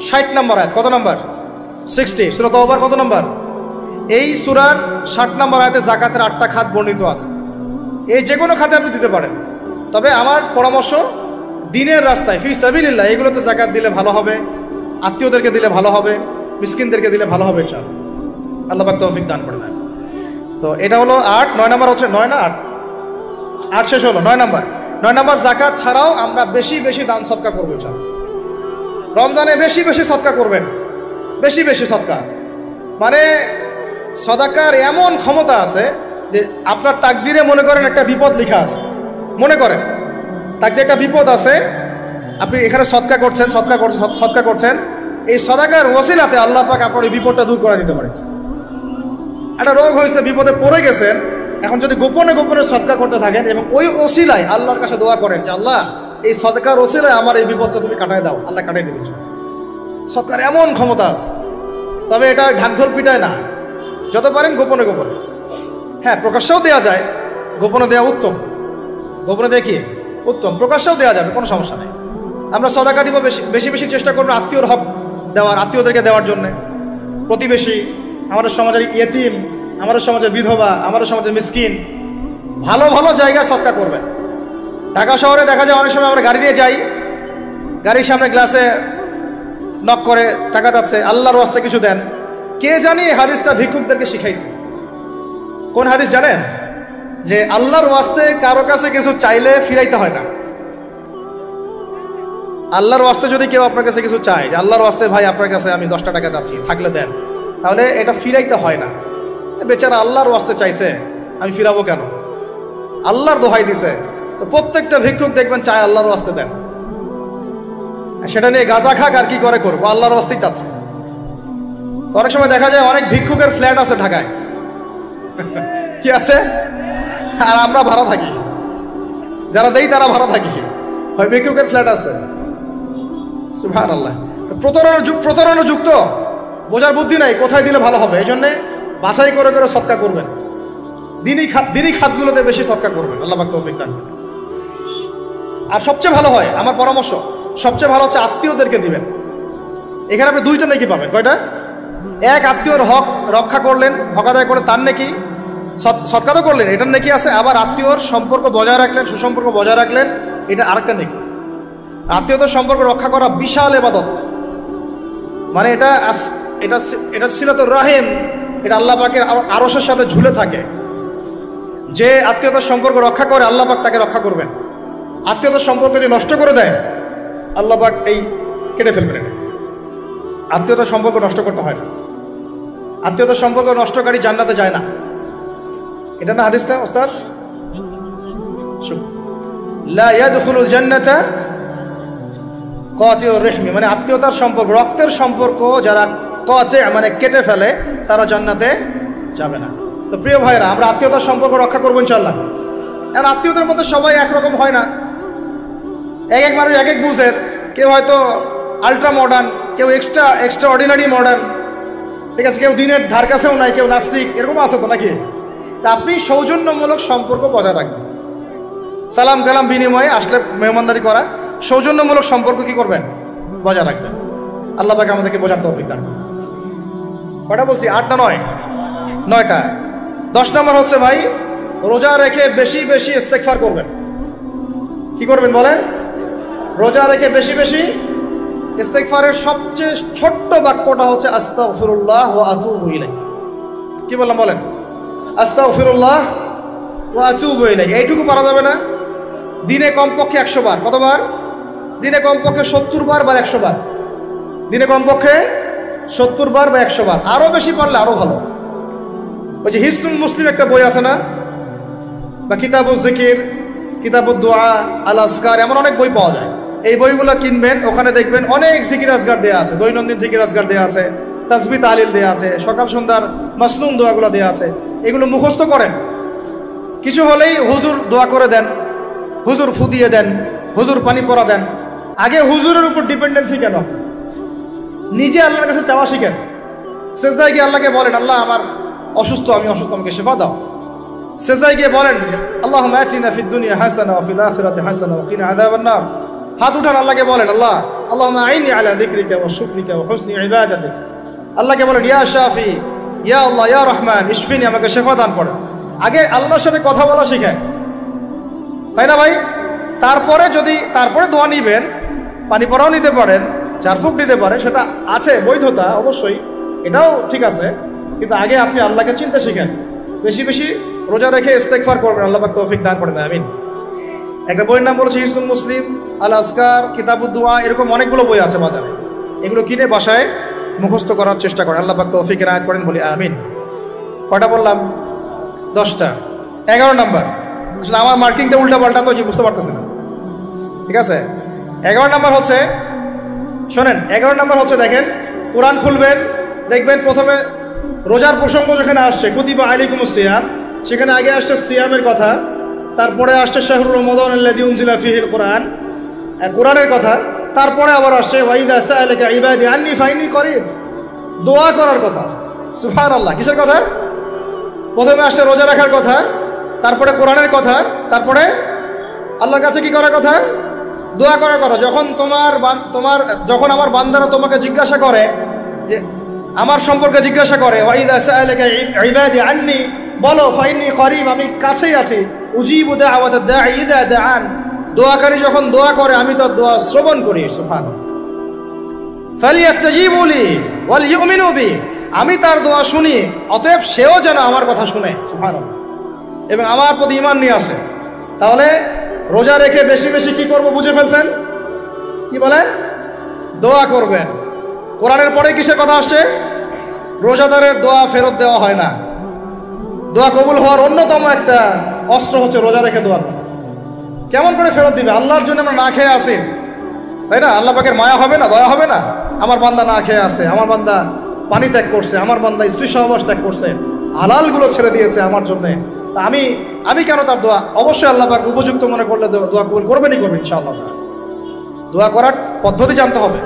60 নম্বর আয়াত। কত নম্বর? 60। সূরা তাওবার কত নম্বর? এই সূরার 60 নম্বর আয়াতে যাকাতের 8টা খাত বর্ণিত আছে। এই যে কোনো খাতে আপনি দিতে পারেন, তবে আমার পরামর্শ দিনের রাস্তায় ফি সাবিলিল্লাহ এগুলোতে যাকাত দিলে ভালো হবে, আত্মীয়দেরকে দিলে ভালো হবে, মিসকিনদেরকে দিলে ভালো হবে ইনশাআল্লাহ। আল্লাহ পাক তৌফিক দান করে দেন। তো এটা হলো 8। 9 নম্বর হচ্ছে 9 না 8? 8 শেষ হলো। 9 নম্বর। 9 নম্বর যাকাত ছাড়াও আমরা বেশি বেশি দান সদকা করবো ইনশাআল্লাহ। রমজানে বেশি বেশি সদকা করবেন, বেশি বেশি সদকা। মানে সদাকার এমন ক্ষমতা আছে যে আপনার তাকদিরে মনে করেন একটা বিপদ লেখা আছে, মনে করেন তাকদিরে একটা বিপদ আছে, আপনি এখানে সদকা করছেন, সদকা করছেন, এই সদাকার ওসিলাতে আল্লাহ পাক আপনার এই বিপদটা দূর করে দিতে পারেন। একটা রোগ হয়েছে, বিপদে পড়ে গেছেন, এখন যদি গোপনে গোপনে সদকা করতে থাকেন এবং ওই ওসিলায় আল্লাহর কাছে দোয়া করেন যে আল্লাহ এই সদকার ওসিলায় আমার এই বিপদটা তুমি কাটায় দাও, আল্লাহ কাটাই দেবেন। সদকার এমন ক্ষমতা আছে, তবে এটা ঢাকঢোল পিটায় না, যত পারেন গোপনে গোপনে। হ্যাঁ, প্রকাশ্যেও দেওয়া যায়, গোপনে দেওয়া উত্তম, গোপনে দিয়ে কি উত্তম, প্রকাশ্যেও দেওয়া যাবে, কোনো সমস্যা নেই। আমরা সদকা দিব বেশি বেশি চেষ্টা করবো আত্মীয়র হক দেওয়ার, আত্মীয়দেরকে দেওয়ার জন্যে, প্রতিবেশী, আমাদের সমাজের ইয়েতিম, আমাদের সমাজের বিধবা, আমাদের সমাজের মিসকিন, ভালো ভালো জায়গায় সদকা করবেন। ঢাকা শহরে দেখা যায় অনেক সময় আমরা গাড়ি নিয়ে যাই, গাড়ির সামনে গ্লাসে নক করে টাকা যাচ্ছে, আল্লাহর ওয়াস্তে কিছু দেন। কে জানি এই হাদিসটা ভিক্ষুকদেরকে শিখাইছে। কোন হাদিস জানেন? যে আল্লাহর ওয়াস্তে কারো কাছে কিছু চাইলে ফিরাইতে হয় না। আল্লাহর ওয়াস্তে যদি কেউ আপনার কাছে কিছু চায়, যে আল্লাহর ওয়াস্তে ভাই আপনার কাছে আমি 10টা টাকা চাচ্ছি, থাকলে দেন, তাহলে এটা ফিরাইতে হয় না। বেচারা আল্লাহর ওয়াস্তে চাইছে, আমি ফিরাবো কেন? আল্লাহর দোহাই দিছে। তো প্রত্যেকটা ভিক্ষুক দেখবেন চায় আল্লাহর ওয়াস্তে দেন, সেটা নিয়ে গাঁজা খাক আর কি করে করবো, আল্লাহর ওয়াস্তেই চাচ্ছে। তো অনেক সময় দেখা যায় অনেক ভিক্ষুকের ফ্ল্যাট আছে ঢাকায়, কি আছে, আর আমরা ভাড়া থাকি, যারা দেই তারা ভাড়া থাকি, হয় ভিক্ষুকের ফ্ল্যাট আছে। সুবহানাল্লাহ। তো প্রতারণা যুক্ত, বোঝার বুদ্ধি নাই কোথায় দিলে ভালো হবে, এই জন্যে বাছাই করে করে সদকা করবেন। দিনই খাতগুলোতে বেশি সদকা করবেন, আল্লাহ পাক তৌফিক দান। আর সবচেয়ে ভালো হয়, আমার পরামর্শ, সবচেয়ে ভালো হচ্ছে আত্মীয়দেরকে দিবেন। এখানে আপনি 2টা নেকি পাবেন। কয়টা? এক, আত্মীয়র হক রক্ষা করলেন, হক আদায় করলেন, তার নেকি, সদকা তো করলেন, এটার নেকি আছে। আবার আত্মীয়র সম্পর্ক বজায় রাখলেন, সুসম্পর্ক বজায় রাখলেন, এটা আরেকটা নেকি। আত্মীয়তার সম্পর্ক রক্ষা করা বিশাল ইবাদত। মানে এটা সিলাতুর রাহিম, এটা আল্লাহ পাকের আরশের সাথে ঝুলে থাকে। যে আত্মীয়তার সম্পর্ক রক্ষা করে আল্লাহ পাক তাকে রক্ষা করবেন। আত্মীয়তার সম্পর্ক যদি নষ্ট করে দেয় আল্লাহ পাক এই কেটে ফেলবেন। আত্মীয়তার সম্পর্ক নষ্ট করতে হয় না। আত্মীয়তার সম্পর্ক নষ্টকারী জান্নাতে যায় না। এটা না হাদিসটা ওস্তাদ? লা ইয়াদখুলুল জান্নাতা কাতিউর রহমি, মানে আত্মীয়তার সম্পর্ক, রক্তের সম্পর্ক যারা কাতি মানে কেটে ফেলে তারা জান্নাতে যাবে না। তো প্রিয় ভাইরা, আমরা আত্মীয়তার সম্পর্ক রক্ষা করবো ইনশাআল্লাহ। আর আত্মীয়তার মধ্যে সবাই একরকম হয় না, এক এক মানুষ এক এক বুঝের। কেউ হয়তো আলট্রা মডার্ন, কেউ এক্সট্রা অর্ডিনারি মডার্ন, ঠিক আছে, কেউ দিনের ধার কাছেও নাই, কেউ নাস্তিক, এরকম আছে তো নাকি? তা আপনি সৌজন্যমূলক সম্পর্ক বজায় রাখবেন। সালাম কালাম বিনিময়ে আসলে মেহমানদারি করা, সৌজন্যমূলক সম্পর্ক কি করবেন? বজায় রাখবেন। আল্লাহ পাক আমাদেরকে বোঝার তৌফিক দান। কটা বলছি? 8 না 9? 9টা। 10 নম্বর হচ্ছে ভাই, রোজা রেখে বেশি বেশি ইস্তেগফার করবেন। কি করবেন বলেন? রোজা রেখে বেশি বেশি ইস্তেগফারের সবচেয়ে ছোট্ট বাক্যটা হচ্ছে আস্তাগফিরুল্লাহ ওয়া আতুবু ইলাইহি। কি বললাম বলেন? আস্তাগফিরুল্লাহ ওয়া আতুবু ইলাইহি। এইটুকু পারা যাবে না? দিনে কমপক্ষে 100 বার। কতবার? দিনে কমপক্ষে 70 বার বা 100 বার। দিনে কমপক্ষে 70 বার বা 100 বার। আরো বেশি পারলে আরো ভালো। ওই যে হিসনুল মুসলিম একটা বই আছে না, বা কিতাবুজ জিকির, কিতাবুদ দোয়া, আল আসকার, এমন অনেক বই পাওয়া যায়। এই বইগুলো কিনবেন, ওখানে দেখবেন অনেক জিকির আজগার দেওয়া আছে, দৈনন্দিন জিকির আজগার দেওয়া আছে, তাসবিহ তাহলিল দেওয়া আছে, সকাল সন্ধ্যার মাসনুন দোয়াগুলো দেওয়া আছে। এগুলো মুখস্থ করেন। কিছু হলেই হুজুর দোয়া করে দেন, হুজুর ফু দিয়ে দেন, হুজুর পানি পরা দেন। আগে হুজুরের উপর ডিপেন্ডেন্সি কেন? নিজে আল্লাহর কাছে চাওয়া শিখেন। সেজদায় গিয়ে আল্লাহকে বলেন, আল্লাহ আমার অসুস্থ, আমি অসুস্থ, আমাকে শিফা দাও। সেজদায় গিয়ে বলেন, আল্লাহুম্মা আতিনা ফিদ দুনিয়া হাসানা ওয়া ফিল আখিরাতি হাসানা ওয়া কিনা আযাবান নার। হাত উঠান, আল্লাহকে বলেন, আল্লাহ আল্লাহুম্মা আইনি আলা যিকরিকা ওয়া শুকরিকা ওয়া হুসনি ইবাদাতিক। আল্লাহকে বলেন, ইয়া শাফি, ইয়া আল্লাহ, ইয়া রহমান, ইশফিনি, আমাকে শিফা দান করেন। আগে আল্লাহর সাথে কথা বলা শিখেন, তাই না ভাই? তারপরে দোয়া নিবেন, পানি পরাও নিতে পারেন, ঝাড়ফুঁক নিতে পারেন, সেটা আছে বৈধতা অবশ্যই, এটাও ঠিক আছে। কিন্তু আগে আপনি আল্লাহকে চিনতে শিখেন। বেশি বেশি রোজা রেখে ইস্তেগফার করবেন, আল্লাহ পাক তৌফিক দান করেন, আমিন। একটা বইয়ের নাম বলেছে হিসনুল মুসলিম, আল আসকার, কিতাবুদ দোয়া, এরকম অনেকগুলো বই আছে বাজারে। এগুলো কিনে বাসায় মুখস্থ করার চেষ্টা করেন, আল্লাহ পাক তৌফিক এনায়েত করেন, বলি আমিন। কয়টা বললাম? 10টা। 11 নম্বর, আসলে আমার মার্কিংটা উল্টা পাল্টা তো, যে বুঝতে পারতেছে না, ঠিক আছে। 11 নম্বর হচ্ছে, শোনেন, 11 নম্বর হচ্ছে, দেখেন, কোরআন খুলবেন, দেখবেন প্রথমে রোজার প্রসঙ্গ যেখানে আসছে, কুতিবা আলাইকুমুস সিয়াম, সেখানে আগে আসছে সিয়ামের কথা, তারপরে আসছে শাহরুর রমাদান আল্লাযী উনজিলা ফীহিল কুরআন, কোরআনের কথা, তারপরে আবার আসছে ওয়াইদা সাআলাকা ইবাদি আন্নী ফাইন্নী করিব, দোয়া করার কথা। সুবহানাল্লাহ। কিসের কথা? প্রথমে আসছে রোজা রাখার কথা, তারপরে কোরআনের কথা, তারপরে আল্লাহর কাছে কি করার কথা? দোয়া করার কথা। যখন আমার বান্দারা তোমাকে জিজ্ঞাসা করে, যে আমার সম্পর্কে জিজ্ঞাসা করে, ওয়াইদা সাআলাকা ইবাদি আন্নী, বলো ফাইন্নী করিব, আমি কাছেই আছি, উজিবু দাওয়াতাদ দাঈ ইযা দাআন, দোয়াকারী যখন দোয়া করে আমি তার দোয়া শ্রবণ করি। সুবহানাল্লাহ। ফালিয়াস্তাজিবু লি ওয়াল ইউমিনু বি, আমি তার দোয়া শুনি, অতএব সেও যেন আমার কথা শুনে। সুবহানাল্লাহ। এবং আমার প্রতি ঈমান নিয়ে আসে। তাহলে রোজা রেখে বেশি বেশি কি করব বুঝে ফেলছেন? কি বলেন? দোয়া করবেন। কোরআনের পরে কিসের কথা আসছে? রোজাদারের দোয়া ফেরত দেওয়া হয় না। দোয়া কবুল হওয়ার অন্যতম একটা অস্ত্র হচ্ছে রোজা রেখে দোয়া করা। কেমন করে ফেরত দিবে? আল্লাহর জন্য আমরা না খেয়ে আসি, তাই না? আল্লাহ পাকের মায়া হবে না, দয়া হবে না? আমার বান্দা না খেয়ে আছে, আমার বান্দা পানি ত্যাগ করছে, আমার বান্দা স্ত্রী সহবাস ত্যাগ করছে, হালালগুলো ছেড়ে দিয়েছে আমার জন্যে, তা আমি কেন তার দোয়া? অবশ্যই আল্লাহ পাক উপযুক্ত মনে করলে দোয়া কবুল করবেনই করবেন ইনশাআল্লাহ। দোয়া করার পদ্ধতি জানতে হবে।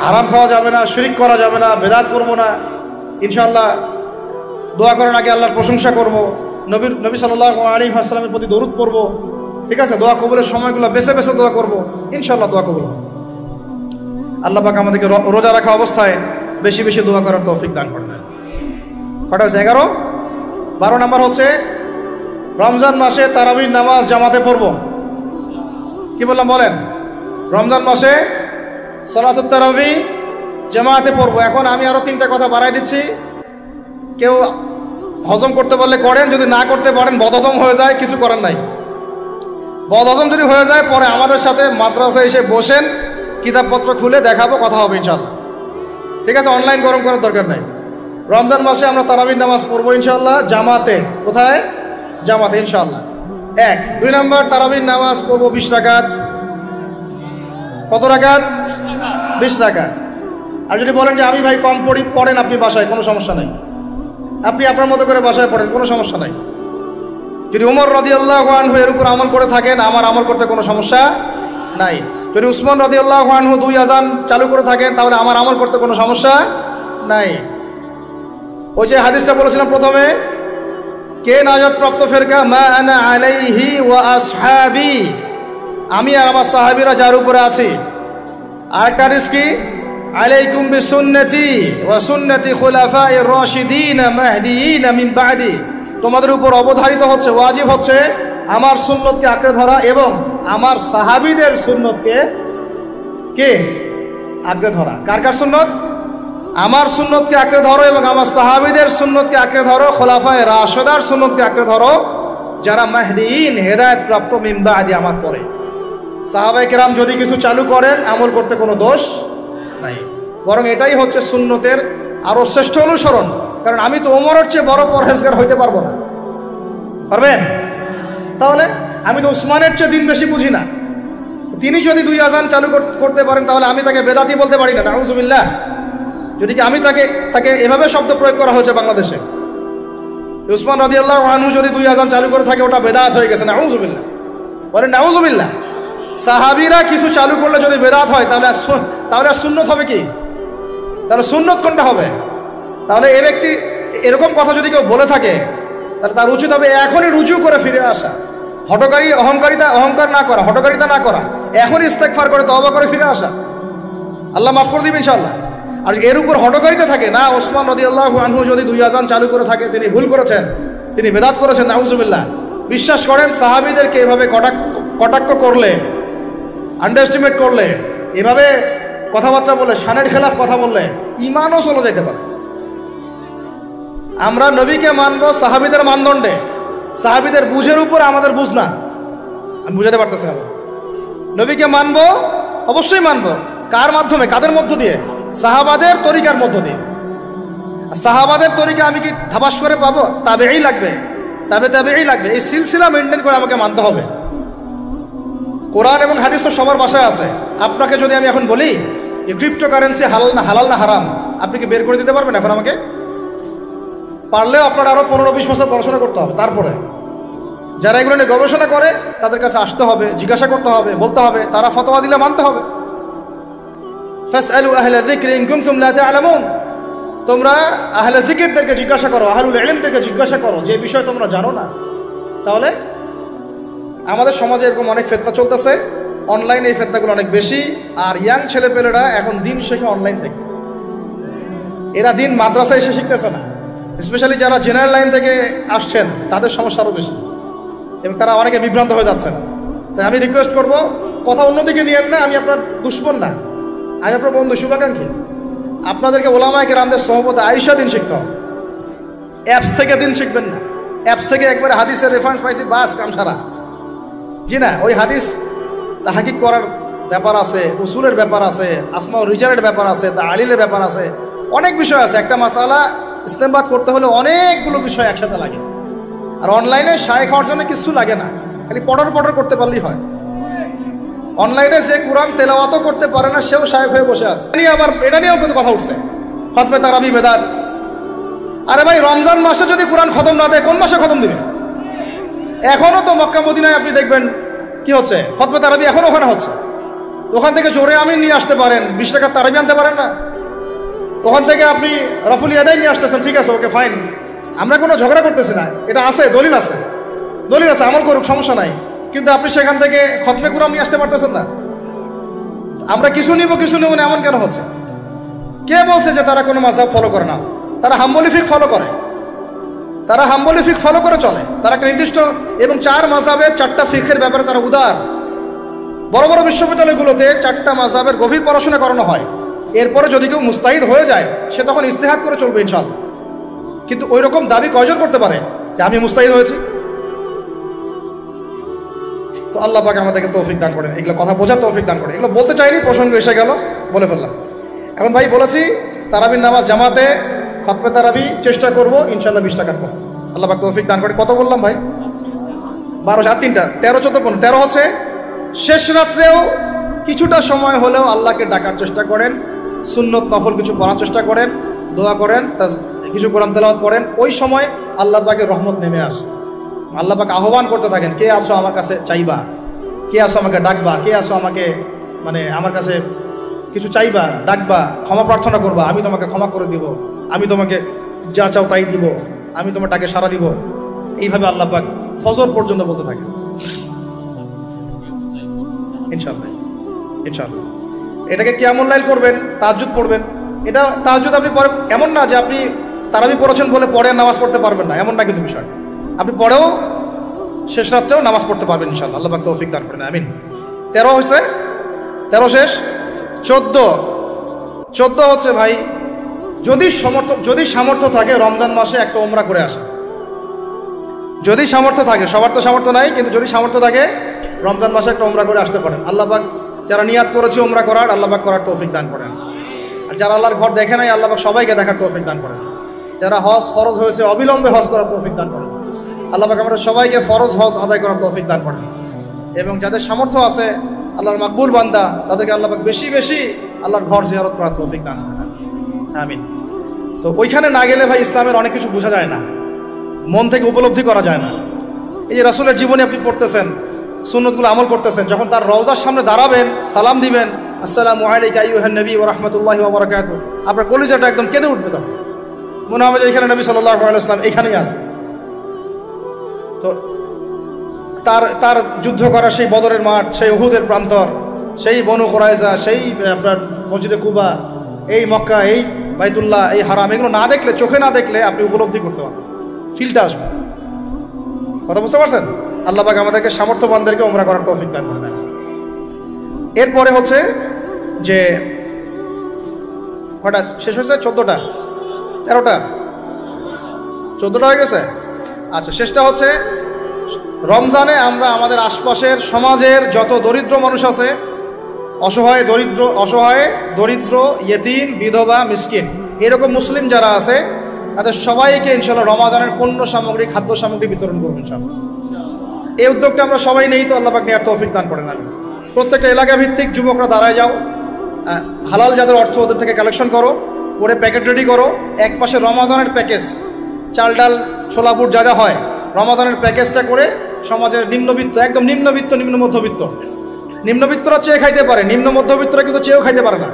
হারাম খাওয়া যাবে না, শিরিক করা যাবে না, বেদাত করবো না। ইনশাআল্লাহ দোয়া করার আগে আল্লাহর প্রশংসা করব, নবী সাল্লাল্লাহু আলাইহি ওয়াসাল্লামের প্রতি দরুদ পড়ব। ঠিক আছে? দোয়া কবুলের সময়গুলো বেছে বেছে দোয়া করব, ইনশাআল্লাহ দোয়া কবুল হবে। আল্লাহ পাক আমাদেরকে রোজা রাখা অবস্থায় বেশি বেশি দোয়া করার তৌফিক দান করবেন। কটা হচ্ছে? 11। 12 নম্বর হচ্ছে রমজান মাসে তারাবির নামাজ জামাতে পড়ব। কি বললাম বলেন? রমজান মাসে সালাতুত তারাবি জামাতে পড়ব। এখন আমি আরো 3টা কথা বাড়াই দিচ্ছি। কেউ হজম করতে পারলে করেন, যদি না করতে পারেন বদহজম হয়ে যায়, কিছু করার নাই। বদহজম যদি হয়ে যায় পরে আমাদের সাথে মাদ্রাসায় এসে বসেন, কিতাবপত্র খুলে দেখাবো, কথা হবে ইনশাআল্লাহ। ঠিক আছে? অনলাইন গরম করার দরকার নাই। রমজান মাসে আমরা তারাবির নামাজ পড়বো ইনশাআল্লাহ জামাতে। কোথায়? জামাতে ইনশাআল্লাহ। 1। 2 নম্বর, তারাবির নামাজ পড়বো 20 রাকাত। কত রাকাত? 20 রাকাত। আর যদি বলেন যে আমি ভাই কম পড়েন আপনি বাসায়, কোনো সমস্যা নাই, আপনি আপনার মতো করে বাসায় পড়েন, কোনো সমস্যা নাই। যদি উমর রাদিয়াল্লাহু আনহু এর উপর আমল করে থাকেন, আমার আমল করতে কোনো সমস্যা নাই। যদি উসমান রাদিয়াল্লাহু আনহু 2 আযান চালু করে থাকেন, তাহলে আমার আমল করতে কোনো সমস্যা নাই। ওই যে হাদিসটা বলেছিলাম প্রথমে, কে নাজাত প্রাপ্ত ফেরকা? মা আনা আলাইহি ওয়া আসহাবি, আমি আর আমার সাহাবীরা যার উপরে আছি। আরেকটা হাদিস কি? আলাইকুম বিসুন্নতি ওয়া সুন্নতি খুলাফায়ে রাশিদিন মাহদিয়িন মিন বাদি, তোমাদের উপর অবধারিত হচ্ছে, ওয়াজিব হচ্ছে আমার সুন্নতকে আঁকড়ে ধরা এবং আমার সাহাবীদের সুন্নতকে আঁকড়ে ধরা। কার কার সুন্নত? আমার সুন্নতকে আঁকড়ে ধরো এবং আমার সাহাবীদের সুন্নতকে আঁকড়ে ধরো, খোলাফায়ে রাশিদার সুন্নতকে আঁকড়ে ধরো, যারা মাহদিয়িন হেদায়েত প্রাপ্ত মিন বাদি, আমার পরে। সাহাবায়ে কেরাম যদি কিছু চালু করেন, আমল করতে কোনো দোষ নাই, বরং এটাই হচ্ছে সুন্নতের আরো শ্রেষ্ঠ অনুসরণ। কারণ আমি তো ওমরের চেয়ে বড় পরহেজগার হইতে পারবো না। পারবেন? তাহলে আমি তো উসমানের চেয়ে দিন বেশি বুঝি না। তিনি যদি 2 আযান চালু করতে পারেন, তাহলে আমি তাকে বেদাতি বলতে পারি না। নাউযুবিল্লাহ। যদি আমি তাকে এভাবে শব্দ প্রয়োগ করা হয়েছে বাংলাদেশে, উসমান রাদিয়াল্লাহু আনহু যদি 2 আযান চালু করে থাকে, ওটা বেদাত হয়ে গেছে। নাউযুবিল্লাহ। বলেন নাউযুবিল্লাহ। সাহাবীরা কিছু চালু করলে যদি বেদাত হয়, তাহলে সুন্নত হবে কি? তাহলে সুন্নত কোনটা হবে? তাহলে এই ব্যক্তি এরকম কথা যদি কেউ বলে থাকে, তাহলে তার উচিত হবে এখনই রুজু করে ফিরে আসা, অহংকার না করা, হঠকারিতা না করা, এখনই ইস্তেগফার করে তওবা করে ফিরে আসা। আল্লাহ মাফ করে দিবেন ইনশাআল্লাহ। আর এর উপর হঠকারিতা থাকে না, ওসমান রাদিয়াল্লাহু আনহু যদি 2 আযান চালু করে থাকে, তিনি ভুল করেছেন, তিনি বেদাত করেছেন। নাউযুবিল্লাহ। বিশ্বাস করেন, সাহাবীদেরকে এভাবে কটাক্ষ করলে, আন্ডারএস্টিমেট করলে, এভাবে কথাবার্তা বলে, শানের খেলাফ কথা বললে ঈমানও চলে যেতে পারে। আমরা নবীকে মানবো সাহাবীদের মানদণ্ডে, সাহাবীদের বুঝের উপর আমাদের বুঝ না। আমি বুঝাতে পারতেছি না। নবীকে মানবো, অবশ্যই মানবো। কার মাধ্যমে? কাদের মধ্য দিয়ে? সাহাবাদের তরিকার মধ্য দিয়ে। সাহাবাদের তরিকা আমি কি ধাবাস করে পাবো? তাবেই লাগবে, তাবেই লাগবে। এই সিলসিলা মেনটেন করে আমাকে মানতে হবে। কোরআন এবং হাদিস তো সবার বাসায় আছে। আপনাকে যদি আমি এখন বলি যে ক্রিপ্টোকারেন্সি হালাল না হারাম, আপনি কি বের করে দিতে পারবেন এখন আমাকে? পারলেও আপনার আরও 15-20 বছর পড়াশোনা করতে হবে। তারপরে যারা এগুলো নিয়ে গবেষণা করে তাদের কাছে আসতে হবে, জিজ্ঞাসা করতে হবে, বলতে হবে, তারা ফতোয়া দিলে মানতে হবে। ফাসআলু আহলা যিকরি ইন কুনতুম লা তা'লামুন, তোমরা আহলে জিকিরদেরকে জিজ্ঞাসা করো, আহলুল ইলমদেরকে জিজ্ঞাসা করো যে বিষয় তোমরা জানো না। তাহলে আমাদের সমাজে এরকম অনেক ফিতনা চলতেছে, অনলাইনে এই ফিতনাগুলো অনেক বেশি। আর ইয়াং ছেলেপেলেরা এখন দিন শেখে অনলাইন থেকে, এরা দিন মাদ্রাসায় এসে শিখতেছে না। স্পেশালি যারা জেনারেল লাইন থেকে আসছেন তাদের সমস্যা আরও বেশি, এবং তারা অনেকে বিভ্রান্ত হয়ে যাচ্ছেন। তাই আমি রিকোয়েস্ট করব, কথা অন্যদিকে নিয়েন না, আমি আপনার দুশ্মন না, আমি আপনার বন্ধু, শুভাকাঙ্ক্ষী। আপনাদেরকে ওলামায়ে কেরামদের সোহবতে আয়েশা দিন শিখতে হবে, অ্যাপস থেকে দিন শিখবেন না। অ্যাপস থেকে একবারে হাদিসের রেফারেন্স পাইছি, বাস কাম সারা। জি না, ওই হাদিস তাহকিক করার ব্যাপার আছে, উসুলের ব্যাপার আছে, আসমা ও রিজালের ব্যাপার আছে, তাআলিলের ব্যাপার আছে, অনেক বিষয় আছে। একটা মাসালা ইস্তেমবাদ করতে হলে অনেকগুলো বিষয় একসাথে লাগে। আর অনলাইনে শায়েখ হওয়ার জন্য কিছু লাগে না, খালি পড়র করতে পারলেই হয়। অনলাইনে যে কোরআন তেলাওয়াতও করতে পারে না সেও শায়েখ হয়ে বসে আছে। আবার এটা নিয়েও কিন্তু কথা উঠছে, খতমে তারাবি বেদাত। আরে ভাই, রমজান মাসে যদি কোরআন খতম না দেয় কোন মাসে খতম দিবে? এখনও তো মক্কা মদিনায় আপনি দেখবেন কি হচ্ছে, খতমে তারাবি এখনও ওখানে হচ্ছে। ওখান থেকে জোরে আমিন নিয়ে আসতে পারেন, 20 টাকার তারাবি আনতে পারেন না? ওখান থেকে আপনি রফুল ইয়াদাইন নিয়ে আসতেছেন, ঠিক আছে, ওকে ফাইন, আমরা কোনো ঝগড়া করতেছি না, এটা আছে, দলিল আছে, আমল করুক, সমস্যা নাই। কিন্তু আপনি সেখান থেকে খতমে কুরআন নিয়ে আসতে পারতেছেন না। আমরা কিছু নিব না, এমন কেন হচ্ছে? কে বলছে যে তারা কোনো মাযহাব ফলো করে না? তারা হাম্বলি ফিকহ ফলো করে, চলে। তারা একটা নির্দিষ্ট এবং 4 মাযহাবের 4টা ফিকহের ব্যাপারে তারা উদার। বড় বড় বিশ্ববিদ্যালয়গুলোতে 4টা মাযহাবের গভীর পড়াশোনা করানো হয়। এরপরে যদি কেউ মুস্তাহিদ হয়ে যায় সে তখন ইজতিহাদ করে চলবে ইনশাআল্লাহ। কিন্তু ওই রকম দাবি কয়জন করতে পারে যে আমি মুস্তাহিদ হয়েছি? তো আল্লাহ পাক আমাদেরকে তৌফিক দান করেন, এগুলো কথা বোঝার তৌফিক দান করেন। এগুলো বলতে চাইনি, প্রসঙ্গ এসে গেল, বলে ফেললাম। এখন ভাই বলেছি তারাবির নামাজ জামাতে খতমে তারাবি চেষ্টা করবো ইনশাআল্লাহ 20 টাকার পর। আল্লাহ পাক তৌফিক দান করে। কত বললাম ভাই? 12 আর 3টা 13, 14, 15। 13 হচ্ছে শেষ রাত্রেও কিছুটা সময় হলেও আল্লাহকে ডাকার চেষ্টা করেন, সুন্নত নফল কিছু পড়ার চেষ্টা করেন, দোয়া করেন, কিছু কোরআন তেলাওয়াত করেন। ওই সময় আল্লাহ পাকের রহমত নেমে আসে। আল্লাহ পাক আহ্বান করতে থাকেন, কে আছো আমার কাছে চাইবা, কে আছো আমাকে ডাকবা, কে আছো আমাকে আমার কাছে কিছু চাইবা, ডাকবা, ক্ষমা প্রার্থনা করবা, আমি তোমাকে ক্ষমা করে দিব, আমি তোমাকে যা চাও তাই দিব, আমি তোমার ডাকে সাড়া দিব। এইভাবে আল্লাহ পাক ফজর পর্যন্ত বলতে থাকেন। ইনশাআল্লাহ এটাকে কিয়ামুল লাইল করবেন, তাহাজ্জুদ পড়বেন। এটা তাহাজ্জুদ আপনি পরে, এমন না যে আপনি তারাবি পড়েছেন বলে পরে নামাজ পড়তে পারবেন না, এমন না কিন্তু বিষয়। আপনি পরেও শেষ রাত্রেও নামাজ পড়তে পারবেন ইনশাআল্লাহ। আল্লাহ পাক তৌফিক দান করেন, আমিন। 13 হয়েছে, 13 শেষ। 14 হচ্ছে ভাই, যদি সামর্থ্য থাকে রমজান মাসে একটা উমরা করে আসে। যদি সামর্থ্য থাকে, সবার তো সামর্থ্য নাই, কিন্তু যদি সামর্থ্য থাকে রমজান মাসে একটা উমরা করে আসতে পারেন। আল্লাহ পাক যারা নিয়াত করেছে উমরা করার, আল্লাহ পাক করার তৌফিক দান করেন। আর যারা আল্লাহর ঘর দেখে নাই, আল্লাহ পাক সবাইকে দেখার তৌফিক দান করেন। যারা হজ ফরজ হয়েছে অবিলম্বে হজ করার তৌফিক দান করেন। আল্লাহ পাক আমাদের সবাইকে ফরজ হজ আদায় করার তৌফিক দান করেন। এবং যাদের সামর্থ্য আছে আল্লাহর মাকবুল বান্দা, তাদেরকে আল্লাহ পাক বেশি বেশি আল্লাহর ঘর জিয়ারত করার তৌফিক দান করেন, আমিন। তো ওইখানে না গেলে ভাই ইসলামের অনেক কিছু বোঝা যায় না, মন থেকে উপলব্ধি করা যায় না। এই যে রাসূলের জীবনী আপনি পড়তেছেন, সুন্নতগুলো আমল করতেছেন, যখন তার রওজার সামনে দাঁড়াবেন, সালাম দিবেন, আসসালামু আলাইকা আইয়ুহান নবী ওয়া রাহমাতুল্লাহি ওয়া বারাকাতুহু, আপনার কলিজাটা একদম কেঁদে উঠবে। তখন মনে হবে যে এখানে নবী সাল্লাল্লাহু আলাইহি ওয়াসাল্লাম এখানেই আছে। তো তার যুদ্ধ করা সেই বদরের মাঠ, সেই উহুদের প্রান্তর, সেই বনু কুরাইজা, সেই আপনার মসজিদে কুবা, এই মক্কা, এই বাইতুল্লাহ, এই হারাম, এগুলো না দেখলে, চোখে না দেখলে আপনি উপলব্ধি করতে পারবেন, ফিলটা আসবে। কথা বুঝতে পারছেন? আল্লাহ পাক আমাদেরকে সামর্থ্যবানদেরকে উমরা করার তৌফিক দান করে দেন। এরপরে হচ্ছে যে কটা শেষ হয়েছে? 14টা 13টা 14টা হয়ে গেছে। আচ্ছা, শেষটা হচ্ছে রমজানে আমরা আমাদের আশপাশের সমাজের যত দরিদ্র মানুষ আছে, অসহায় দরিদ্র ইয়েতিম, বিধবা, মিসকিন, এরকম মুসলিম যারা আছে তাদের সবাইকে ইনশাআল্লাহ রমাদানের পণ্য সামগ্রী, খাদ্য সামগ্রী বিতরণ করবো ইনশাআল্লাহ। এই উদ্যোগটা আমরা সবাই নেই, তো আল্লাহ পাক নেওয়ার তৌফিক দান করেন। আমি প্রত্যেকটা এলাকা ভিত্তিক যুবকরা দাঁড়ায় যাও, হালাল যাদের অর্থ ওদের থেকে কালেকশন করো, করে প্যাকেট রেডি করো। এক পাশে রমাজানের প্যাকেজ, চাল ডাল ছোলা বুট যা যা হয় রমজানের প্যাকেজটা করে সমাজের নিম্নবিত্ত, একদম নিম্নবিত্ত, নিম্ন মধ্যবিত্ত, নিম্নবিত্তরা চেয়ে খাইতে পারে, নিম্ন মধ্যবিত্তরা কিন্তু চেয়েও খাইতে পারে না,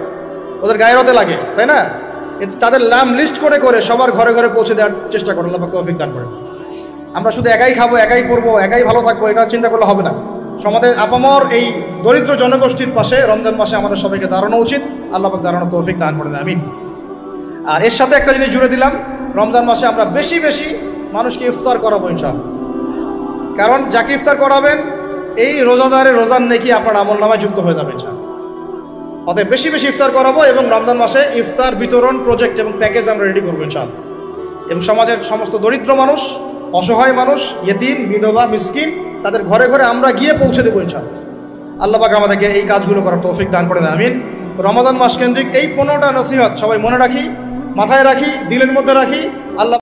ওদের গায়ের হতে লাগে, তাই না? তাদের নাম লিস্ট করে করে সবার ঘরে ঘরে পৌঁছে দেওয়ার চেষ্টা করে, আল্লাহ পাক তৌফিক দান করে। আমরা শুধু একাই খাবো, একাই করবো, একাই ভালো থাকবো, এটা চিন্তা করলে হবে না। সমাজের আপামর এই দরিদ্র জনগোষ্ঠীর পাশে রমজান মাসে আমাদের সবাইকে দাঁড়ানো উচিত। আল্লাহ পাক দাঁড়ানো তৌফিক দান করে দেন, আমিন। আর এর সাথে একটা জিনিস জুড়ে দিলাম, রমজান মাসে আমরা বেশি বেশি মানুষকে ইফতার করাবো ইনশাআল্লাহ। কারণ যাকে ইফতার করাবেন এই রোজাদারের রোজার নেকি আপনার আমলনামায় যুক্ত হয়ে যাবে ইনশাআল্লাহ। অতএব বেশি বেশি ইফতার করাবো এবং রমজান মাসে ইফতার বিতরণ প্রজেক্ট এবং প্যাকেজ আমরা রেডি করবো ইনশাআল্লাহ। এবং সমাজের সমস্ত দরিদ্র মানুষ, অসহায় মানুষ, ইয়েতিম, বিধবা, মিসকিন, তাদের ঘরে ঘরে আমরা গিয়ে পৌঁছে দেবো ইনশাআল্লাহ। আল্লাহ পাক আমাদেরকে এই কাজগুলো করার তৌফিক দান করে দেন, আমিন। রমজান মাস কেন্দ্রিক এই 15টা নসিহত সবাই মনে রাখি, মাথায় রাখি, দিলের মধ্যে রাখি। আল্লাহ